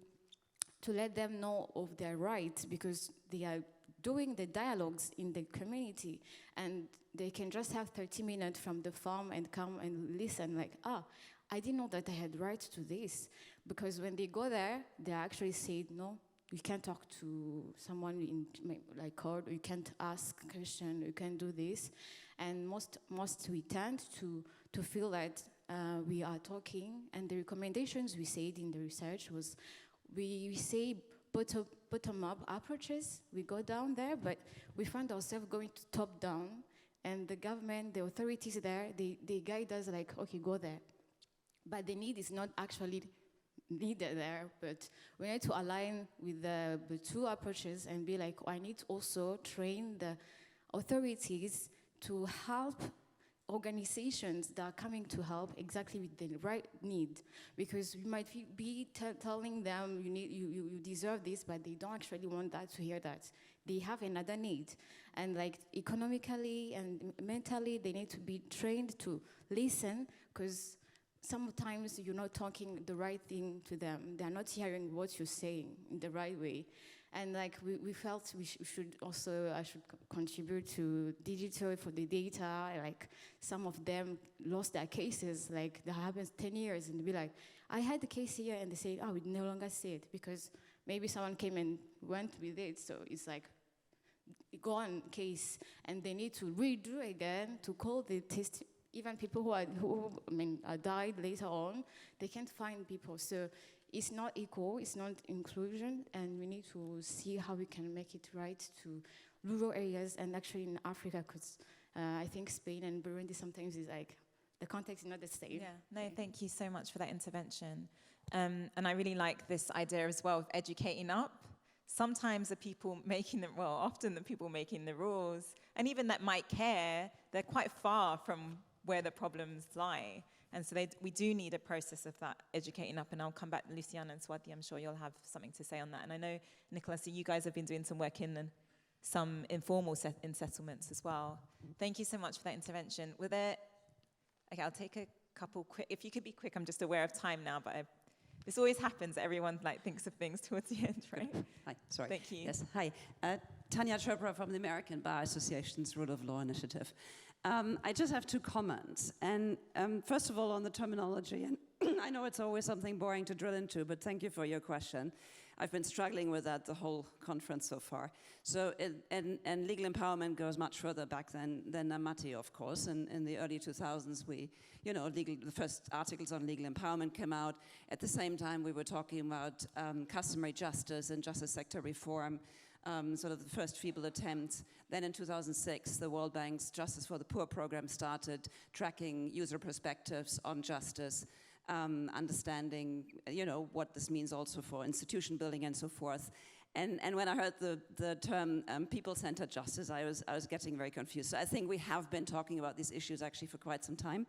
to let them know of their rights, because they are doing the dialogues in the community, and they can just have 30 minutes from the farm and come and listen like, I didn't know that I had rights to this. Because when they go there, they actually say, no, you can't talk to someone in like court, you can't ask a question, you can't do this. And most we tend to feel that we are talking, and the recommendations we said in the research was, we say bottom-up approaches, we go down there, but we find ourselves going to top-down, and the government, the authorities there, they guide us like, okay, go there. But the need is not actually needed there, but we need to align with the two approaches and be like, I need to also train the authorities to help organizations that are coming to help exactly with the right need, because we might be telling them you deserve this, but they don't actually want that to hear that. They have another need, and like economically and mentally, they need to be trained to listen, because sometimes you're not talking the right thing to them. They're not hearing what you're saying in the right way. And like we felt I should contribute to digital for the data. Like some of them lost their cases, like that happens 10 years, and be like, I had the case here, and they say, we no longer see it, because maybe someone came and went with it, so it's like, gone case, and they need to redo again to call the test. Even people who died later on, they can't find people. So it's not equal, it's not inclusion, and we need to see how we can make it right to rural areas, and actually in Africa, because I think Spain and Burundi sometimes is like, the context is not the same. Yeah, no, thank you so much for that intervention. And I really like this idea as well of educating up. Sometimes often the people making the rules, and even that might care, they're quite far from where the problems lie. And so we do need a process of that educating up, and I'll come back to Luciana and Swati. I'm sure you'll have something to say on that. And I know, Nicolas, you guys have been doing some work in some informal settlements as well. Thank you so much for that intervention. Okay, I'll take a couple quick, if you could be quick, I'm just aware of time now, but this always happens, everyone thinks of things towards the end, right? Hi, sorry. Thank you. Yes, hi. Tanya Chopra from the American Bar Association's Rule of Law Initiative. I just have two comments. And first of all, on the terminology, and I know it's always something boring to drill into, but thank you for your question. I've been struggling with that the whole conference so far. So, and legal empowerment goes much further back than Namati, of course. And in the early 2000s, the first articles on legal empowerment came out. At the same time, we were talking about customary justice and justice sector reform, sort of the first feeble attempts. Then in 2006, the World Bank's Justice for the Poor program started tracking user perspectives on justice, understanding, what this means also for institution building and so forth. And when I heard the term people-centered justice, I was getting very confused. So I think we have been talking about these issues actually for quite some time,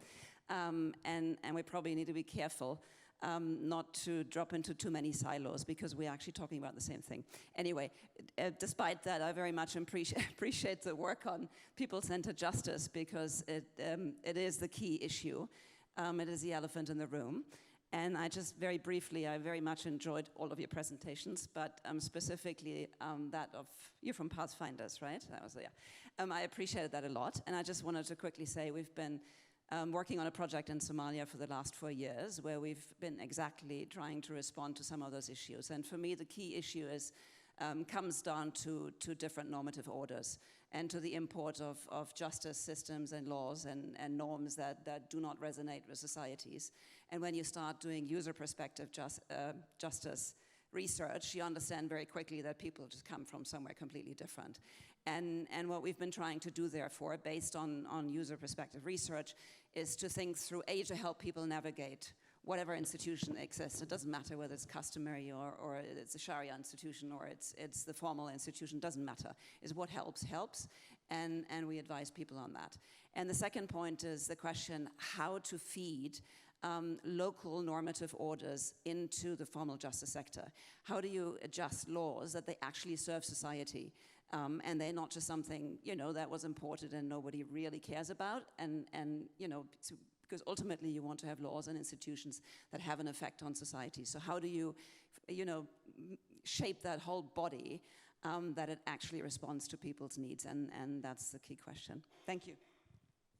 and we probably need to be careful not to drop into too many silos, because we're actually talking about the same thing. Anyway, despite that, I very much appreciate the work on people-centered justice, because it is the key issue. It is the elephant in the room. And I very much enjoyed all of your presentations, but specifically that of, you're from Pathfinders, right? I appreciated that a lot. And I just wanted to quickly say we've been working on a project in Somalia for the last 4 years, where we've been exactly trying to respond to some of those issues. And for me, the key issue comes down to different normative orders, and to the import of justice systems and laws and norms that do not resonate with societies. And when you start doing user perspective justice research, you understand very quickly that people just come from somewhere completely different. And what we've been trying to do, therefore, based on user perspective research, is to think through, to help people navigate whatever institution exists. It doesn't matter whether it's customary or it's a Sharia institution or it's the formal institution, doesn't matter. Is what helps, and we advise people on that. And the second point is the question how to feed local normative orders into the formal justice sector. How do you adjust laws that they actually serve society? And they're not just something, that was imported and nobody really cares about. And because ultimately you want to have laws and institutions that have an effect on society. So how do you, shape that whole body that it actually responds to people's needs? And that's the key question. Thank you.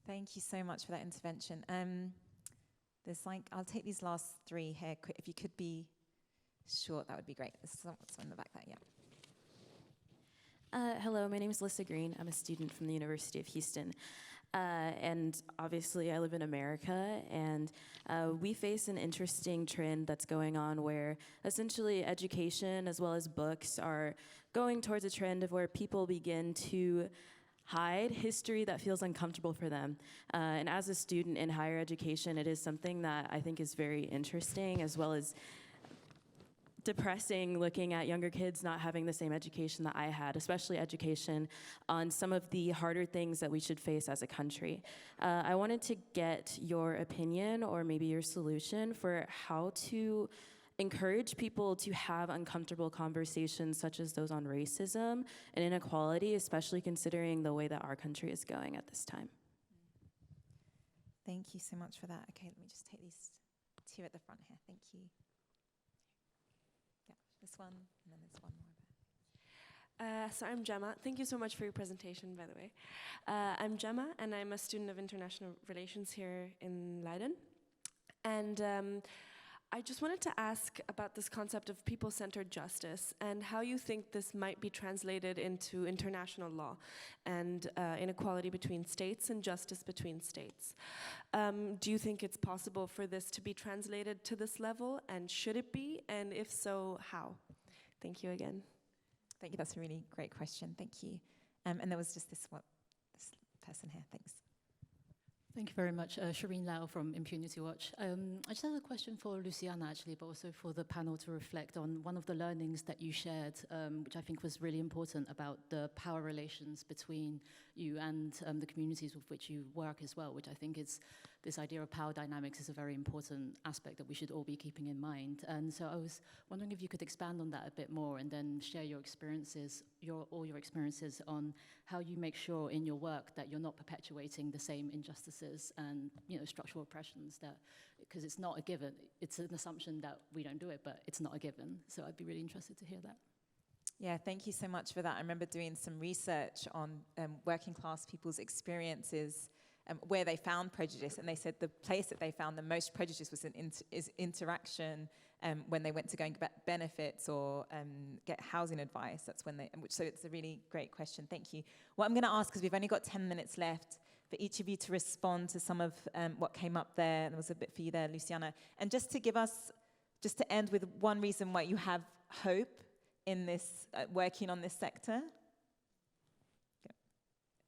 Thank you so much for that intervention. I'll take these last three here. If you could be short, that would be great. There's someone in the back there, yeah. Hello, my name is Lissa Green. I'm a student from the University of Houston. And obviously I live in America, and we face an interesting trend that's going on where essentially education as well as books are going towards a trend of where people begin to hide history that feels uncomfortable for them. And as a student in higher education, it is something that I think is very interesting, as well as depressing, looking at younger kids not having the same education that I had, especially education on some of the harder things that we should face as a country. I wanted to get your opinion, or maybe your solution, for how to encourage people to have uncomfortable conversations such as those on racism and inequality, especially considering the way that our country is going at this time. Thank you so much for that. Okay, let me just take these two at the front here. Thank you. Yeah, this one, and then there's one more. So I'm Gemma. Thank you so much for your presentation, by the way. I'm Gemma, and I'm a student of international relations here in Leiden. And I just wanted to ask about this concept of people-centered justice and how you think this might be translated into international law and inequality between states and justice between states. Do you think it's possible for this to be translated to this level, and should it be? And if so, how? Thank you again. Thank you, that's a really great question, thank you. And there was just this person here, thanks. Thank you very much. Shireen Lau from Impunity Watch. I just have a question for Luciana, actually, but also for the panel to reflect on one of the learnings that you shared, which I think was really important, about the power relations between you and the communities with which you work as well, which I think is this idea of power dynamics is a very important aspect that we should all be keeping in mind. And so I was wondering if you could expand on that a bit more and then share your experiences, all your experiences on how you make sure in your work that you're not perpetuating the same injustices and structural oppressions, that because it's not a given. It's an assumption that we don't do it, but it's not a given. So I'd be really interested to hear that. Yeah, thank you so much for that. I remember doing some research on working class people's experiences where they found prejudice, and they said the place that they found the most prejudice was in interaction when they went to go and get benefits or get housing advice. That's when so it's a really great question, thank you. What I'm going to ask, because we've only got 10 minutes left, for each of you to respond to some of what came up there, and there was a bit for you there, Luciana, and just to end with one reason why you have hope in this, working on this sector. Have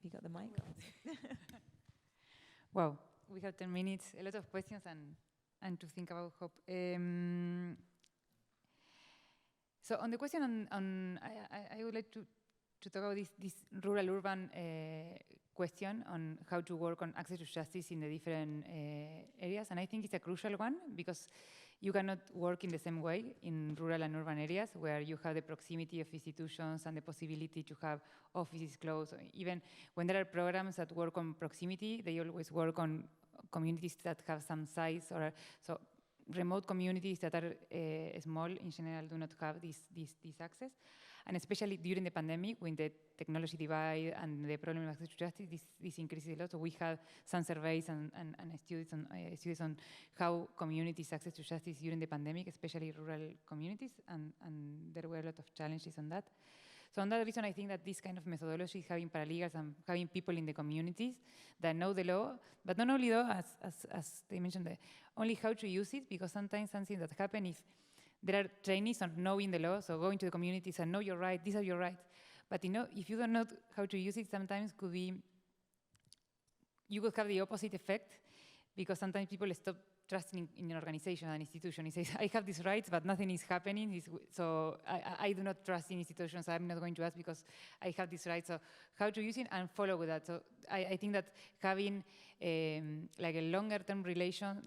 you got the mic? Wow, we have 10 minutes, a lot of questions and to think about hope. So on the question I would like to talk about this rural-urban question on how to work on access to justice in the different areas. And I think it's a crucial one, because you cannot work in the same way in rural and urban areas where you have the proximity of institutions and the possibility to have offices close. Even when there are programs that work on proximity, they always work on communities that have some size, or so remote communities that are small in general do not have this access. And especially during the pandemic, when the technology divide and the problem of access to justice, this increases a lot. So we had some surveys and studies on how communities access to justice during the pandemic, especially rural communities, and there were a lot of challenges on that. So on that reason, I think that this kind of methodology, having paralegals and having people in the communities that know the law, but not only though, as they mentioned, only how to use it, because sometimes something that happens is there are trainees on knowing the law, so going to the communities and know your rights, these are your rights. But if you don't know how to use it, sometimes you could have the opposite effect, because sometimes people stop trusting in an organization, an institution. It says, I have these rights, but nothing is happening. So I do not trust in institutions. I'm not going to ask because I have these rights. So how to use it and follow with that. So I think that having like a long-term relation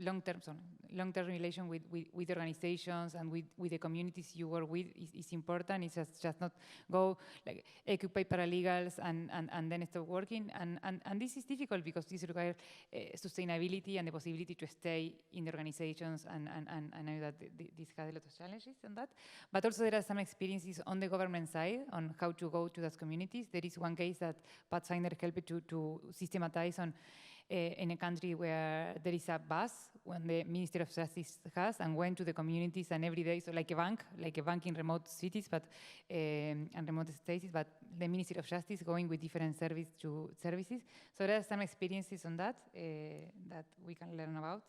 with organizations and with the communities you work with is important. It's just not go like occupy paralegals and then stop working. And this is difficult because this requires sustainability and the possibility to stay in the organizations. And I know that this has a lot of challenges on that. But also there are some experiences on the government side on how to go to those communities. There is one case that Pathfinder helped to systematize on in a country where there is a bus when the Minister of Justice has and went to the communities and every day, so like a bank in remote cities but and remote states, but the Ministry of Justice going with different services. So there are some experiences on that that we can learn about.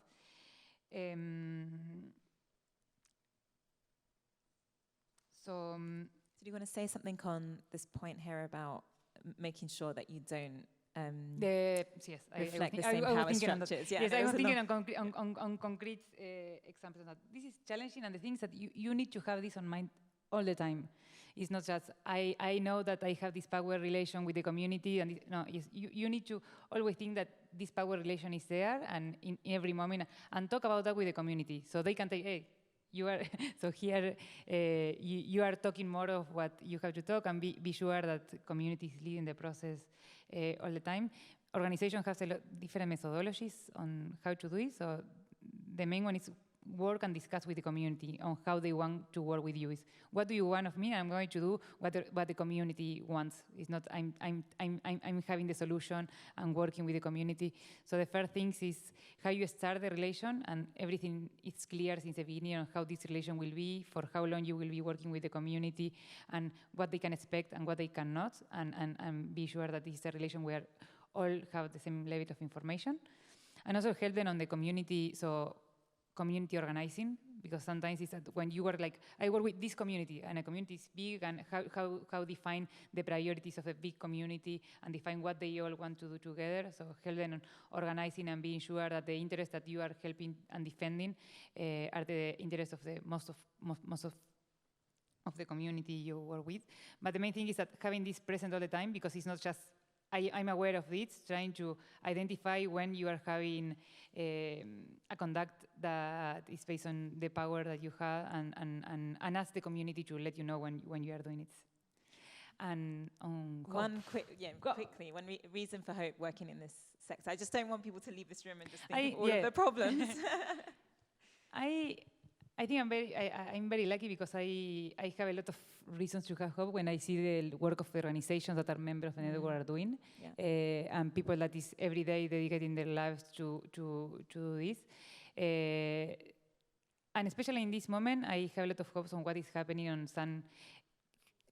Do you want to say something on this point here about making sure that you don't yes, reflect the same power structures? Yes, I was thinking on concrete examples of that. This is challenging, and the things that you need to have this on mind all the time. It's not just, I know that I have this power relation with the community, and no, you need to always think that this power relation is there, and in every moment, and talk about that with the community, so they can say, hey, you are, so here you are talking more of what you have to talk, and be sure that community is leading the process all the time. Organization has a lot different methodologies on how to do it, so the main one is work and discuss with the community on how they want to work with you. Is what do you want of me? I'm going to do what the community wants. It's not I'm having the solution and working with the community. So the first thing is how you start the relation, and everything is clear since the beginning on how this relation will be, for how long you will be working with the community, and what they can expect and what they cannot, and be sure that this is a relation where all have the same level of information, and also help them on the community. So community organizing, because sometimes it's that when you are like, I work with this community, and a community is big, and how define the priorities of a big community and define what they all want to do together. So help them on organizing and being sure that the interests that you are helping and defending are the interests of the most of the community you work with. But the main thing is that having this present all the time, because it's not just I'm aware of this, trying to identify when you are having a conduct that is based on the power that you have, and ask the community to let you know when you are doing it. And quickly, one reason for hope working in this sector. I just don't want people to leave this room and just think of all of the problems. I think I'm very lucky because I have a lot of reasons to have hope when I see the work of the organizations that are members of the network are doing, and people that is every day dedicating their lives to do this. And especially in this moment, I have a lot of hopes on what is happening on some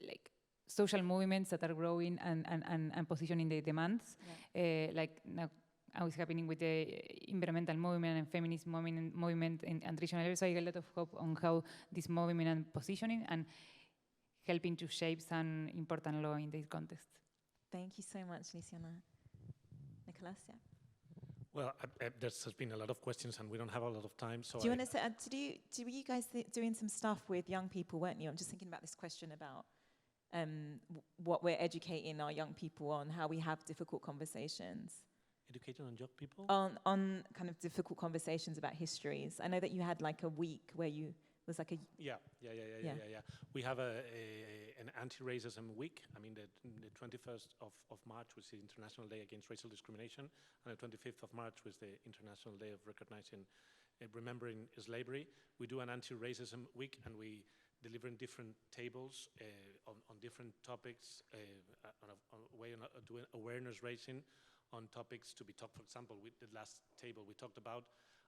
like social movements that are growing and positioning the demands, like now. How is happening with the environmental movement and feminist movement and regional areas. So I have a lot of hope on how this movement and positioning and helping to shape some important law in this context. Thank you so much, Luciana. Nicolas, yeah. Well, there's been a lot of questions and we don't have a lot of time. So do you want to say, were you guys doing some stuff with young people, weren't you? I'm just thinking about this question about what we're educating our young people on, how we have difficult conversations. Educating on young people? On kind of difficult conversations about histories. I know that you had like a week where you was like a... Yeah. We have an anti-racism week. I mean, the 21st of March was the International Day Against Racial Discrimination, and the 25th of March was the International Day of Recognizing, Remembering Slavery. We do an anti-racism week, and we deliver in different tables on different topics, on a way of doing awareness raising on topics to be talked. For example, with the last table we talked about,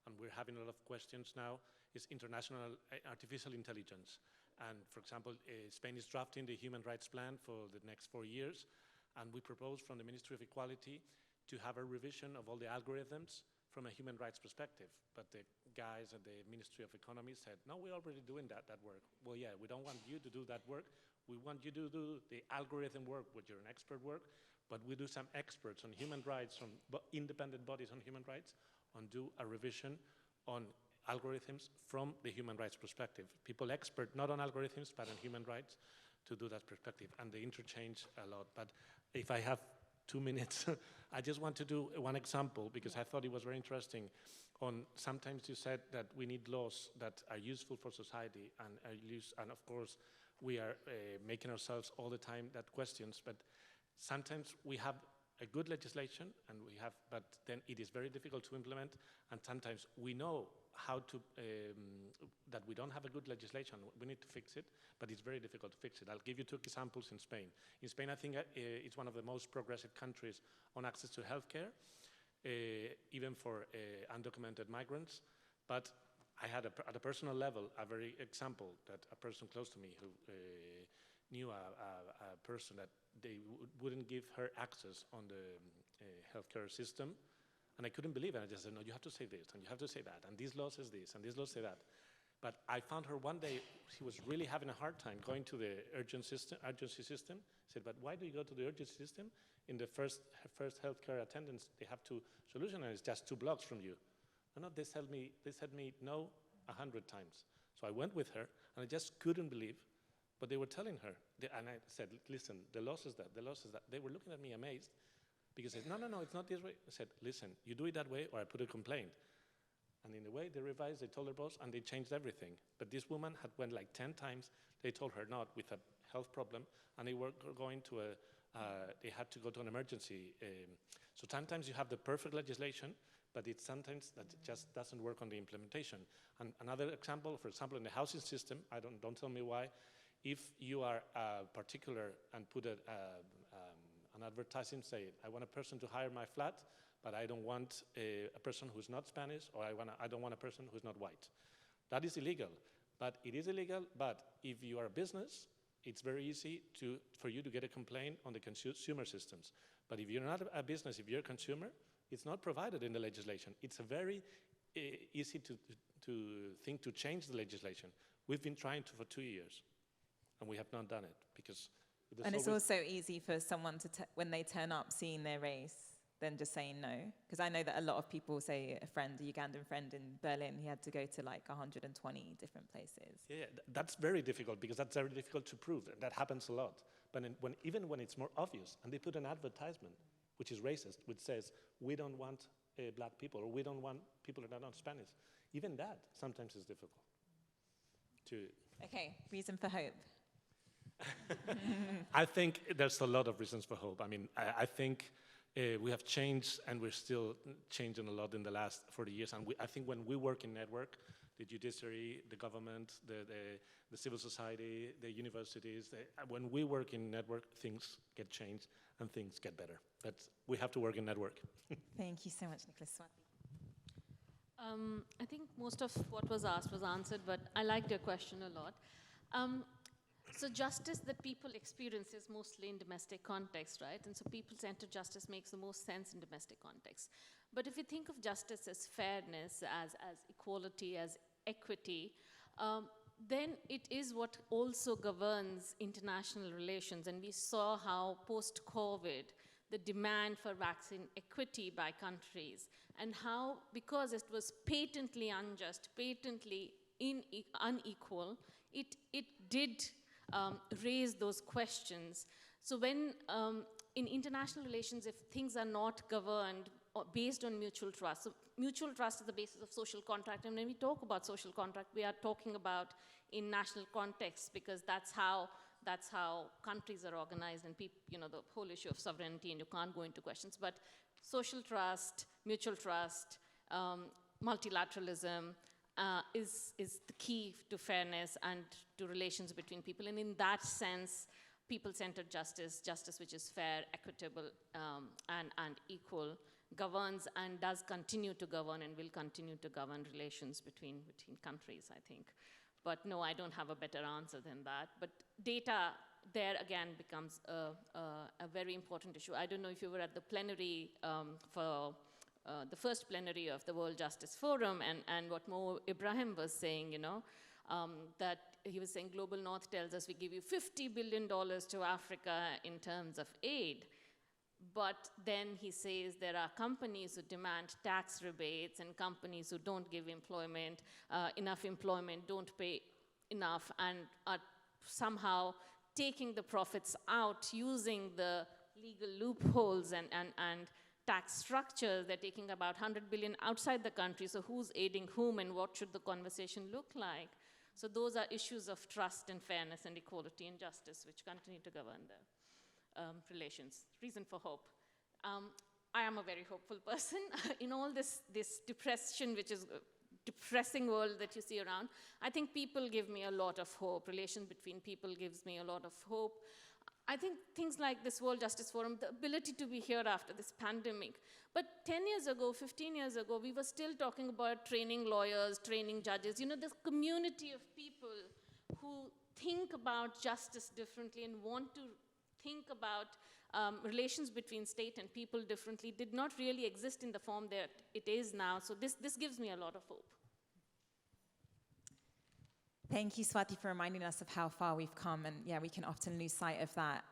and we're having a lot of questions now, is international artificial intelligence. And for example, Spain is drafting the human rights plan for the next 4 years, and we propose from the Ministry of Equality to have a revision of all the algorithms from a human rights perspective. But the guys at the Ministry of Economy said, no, we're already doing that work. Well, yeah, we don't want you to do that work. We want you to do the algorithm work, which you're an expert work, but we do some experts on human rights, from independent bodies on human rights, and do a revision on algorithms from the human rights perspective. People expert not on algorithms, but on human rights to do that perspective, and they interchange a lot. But if I have 2 minutes, I just want to do one example, because I thought it was very interesting. Sometimes you said that we need laws that are useful for society, and of course, we are making ourselves all the time that questions, but sometimes we have a good legislation, but then it is very difficult to implement, and sometimes we know that we don't have a good legislation, we need to fix it, but it's very difficult to fix it. I'll give you 2 examples in Spain. In Spain, I think it's one of the most progressive countries on access to healthcare, even for undocumented migrants, but I had, at a personal level, a very example that a person close to me who knew a person that they wouldn't give her access on the healthcare system, and I couldn't believe it. I just said, no, you have to say this, and you have to say that, and this law says this, and this law says that. But I found her one day, she was really having a hard time going to the urgency system. I said, but why do you go to the urgency system? In the first healthcare attendance, they have to solution, and it's just 2 blocks from you. No, they said me no 100 times. So I went with her, and I just couldn't believe what they were telling her. And I said, listen, the law says that, the law says that. They were looking at me amazed, because they said, no, it's not this way. I said, listen, you do it that way, or I put a complaint. And in a way, they revised, they told their boss, and they changed everything. But this woman had went like 10 times. They told her not, with a health problem, and they were going to they had to go to an emergency. So sometimes you have the perfect legislation, but it's sometimes that it just doesn't work on the implementation. And another example, for example, in the housing system, don't tell me why, if you are particular and put an advertising, say, I want a person to hire my flat, but I don't want a person who's not Spanish, or I don't want a person who's not white. That is illegal. But it is illegal, but if you are a business, it's very easy for you to get a complaint on the consumer systems. But if you're not a business, if you're a consumer, it's not provided in the legislation. It's a very easy to change the legislation. We've been trying to for 2 years, and we have not done it, because and it's also easy for someone to, when they turn up seeing their race, then just saying no. Because I know that a lot of people say a Ugandan friend in Berlin, he had to go to like 120 different places. Yeah, that's very difficult, because that's very difficult to prove. That happens a lot. But even when it's more obvious, and they put an advertisement, which is racist, which says, we don't want black people, or we don't want people that are not Spanish. Even that sometimes is difficult. Okay, reason for hope. I think there's a lot of reasons for hope. I mean, I think we have changed, and we're still changing a lot in the last 40 years. And I think when we work in network, the judiciary, the government, the civil society, the universities, when we work in network, things get changed and things get better. But we have to work in network. Thank you so much, Nicholas. I think most of what was asked was answered, but I liked your question a lot. So justice that people experience is mostly in domestic context, right? And so people-centered justice makes the most sense in domestic context. But if you think of justice as fairness, as equality, as equity, then it is what also governs international relations. And we saw how post-COVID, the demand for vaccine equity by countries, and how, because it was patently unjust, patently unequal, it did raise those questions. So when in international relations, if things are not governed or based on mutual trust, so mutual trust is the basis of social contract, and when we talk about social contract, we are talking about in national context, because that's how countries are organized, and the whole issue of sovereignty, and you can't go into questions. But social trust, mutual trust, multilateralism is the key to fairness and to relations between people. And in that sense, people-centered justice, justice which is fair, equitable, and equal, governs and does continue to govern and will continue to govern relations between countries, I think. But no, I don't have a better answer than that. But data there again becomes a very important issue. I don't know if you were at the plenary for the first plenary of the World Justice Forum, and what Mo Ibrahim was saying, that he was saying Global North tells us we give you $50 billion to Africa in terms of aid, But then he says there are companies who demand tax rebates and companies who don't give employment, enough employment, don't pay enough, and are somehow taking the profits out using the legal loopholes and tax structures. They're taking about 100 billion outside the country, so who's aiding whom and what should the conversation look like? So those are issues of trust and fairness and equality and justice which continue to govern the relations. Reason for hope. I am a very hopeful person. In all this depression, which is a depressing world that you see around, I think people give me a lot of hope. Relations between people gives me a lot of hope. I think things like this World Justice Forum, the ability to be here after this pandemic. But 10 years ago, 15 years ago, we were still talking about training lawyers, training judges. You know, this community of people who think about justice differently and want to think about relations between state and people differently did not really exist in the form that it is now. So this gives me a lot of hope. Thank you, Swati, for reminding us of how far we've come, and yeah, we can often lose sight of that.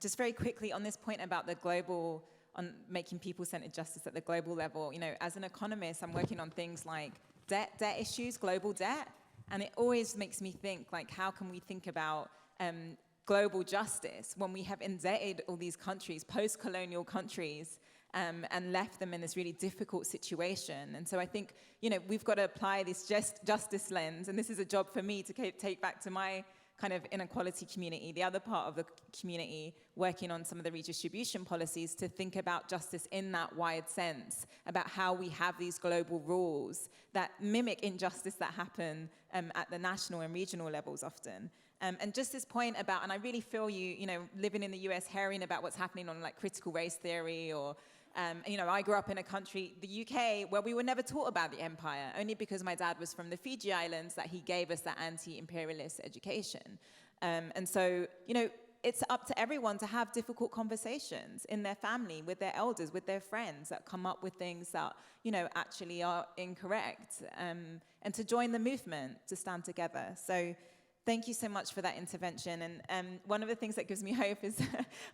Just very quickly on this point about the global, on making people-centered justice at the global level, you know, as an economist, I'm working on things like debt issues, global debt, and it always makes me think, like, how can we think about global justice when we have indebted all these countries, post-colonial countries, and left them in this really difficult situation. And so I think, you know, we've got to apply this justice lens, and this is a job for me to take back to my kind of inequality community, the other part of the community, working on some of the redistribution policies to think about justice in that wide sense, about how we have these global rules that mimic injustice that happen at the national and regional levels often. And just this point about, and I really feel you know, living in the US, hearing about what's happening on like critical race theory, or, you know, I grew up in a country, the UK, where we were never taught about the empire, only because my dad was from the Fiji Islands that he gave us that anti-imperialist education. And so, you know, it's up to everyone to have difficult conversations in their family, with their elders, with their friends, that come up with things that, you know, actually are incorrect, and to join the movement, to stand together. So thank you so much for that intervention. And one of the things that gives me hope is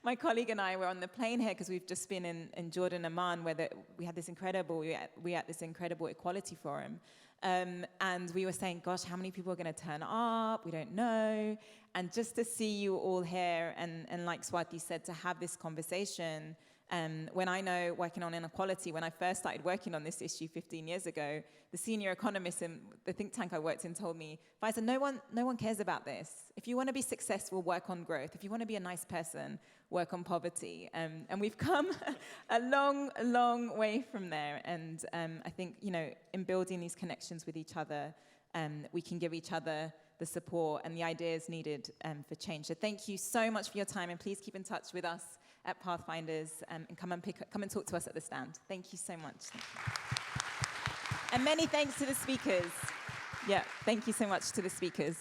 my colleague and I were on the plane here because we've just been in Jordan, Amman, where we had this incredible, we were at this incredible equality forum. And we were saying, gosh, how many people are going to turn up? We don't know. And just to see you all here, and like Swati said, to have this conversation, when I know, working on inequality, when I first started working on this issue 15 years ago, the senior economist in the think tank I worked in told me, Faisal, no one cares about this. If you want to be successful, work on growth. If you want to be a nice person, work on poverty. And we've come a long way from there. And I think, you know, in building these connections with each other, we can give each other the support and the ideas needed for change. So thank you so much for your time, and please keep in touch with us at Pathfinders, and come and talk to us at the stand. Thank you so much. Thank you. And many thanks to the speakers. Yeah, thank you so much to the speakers.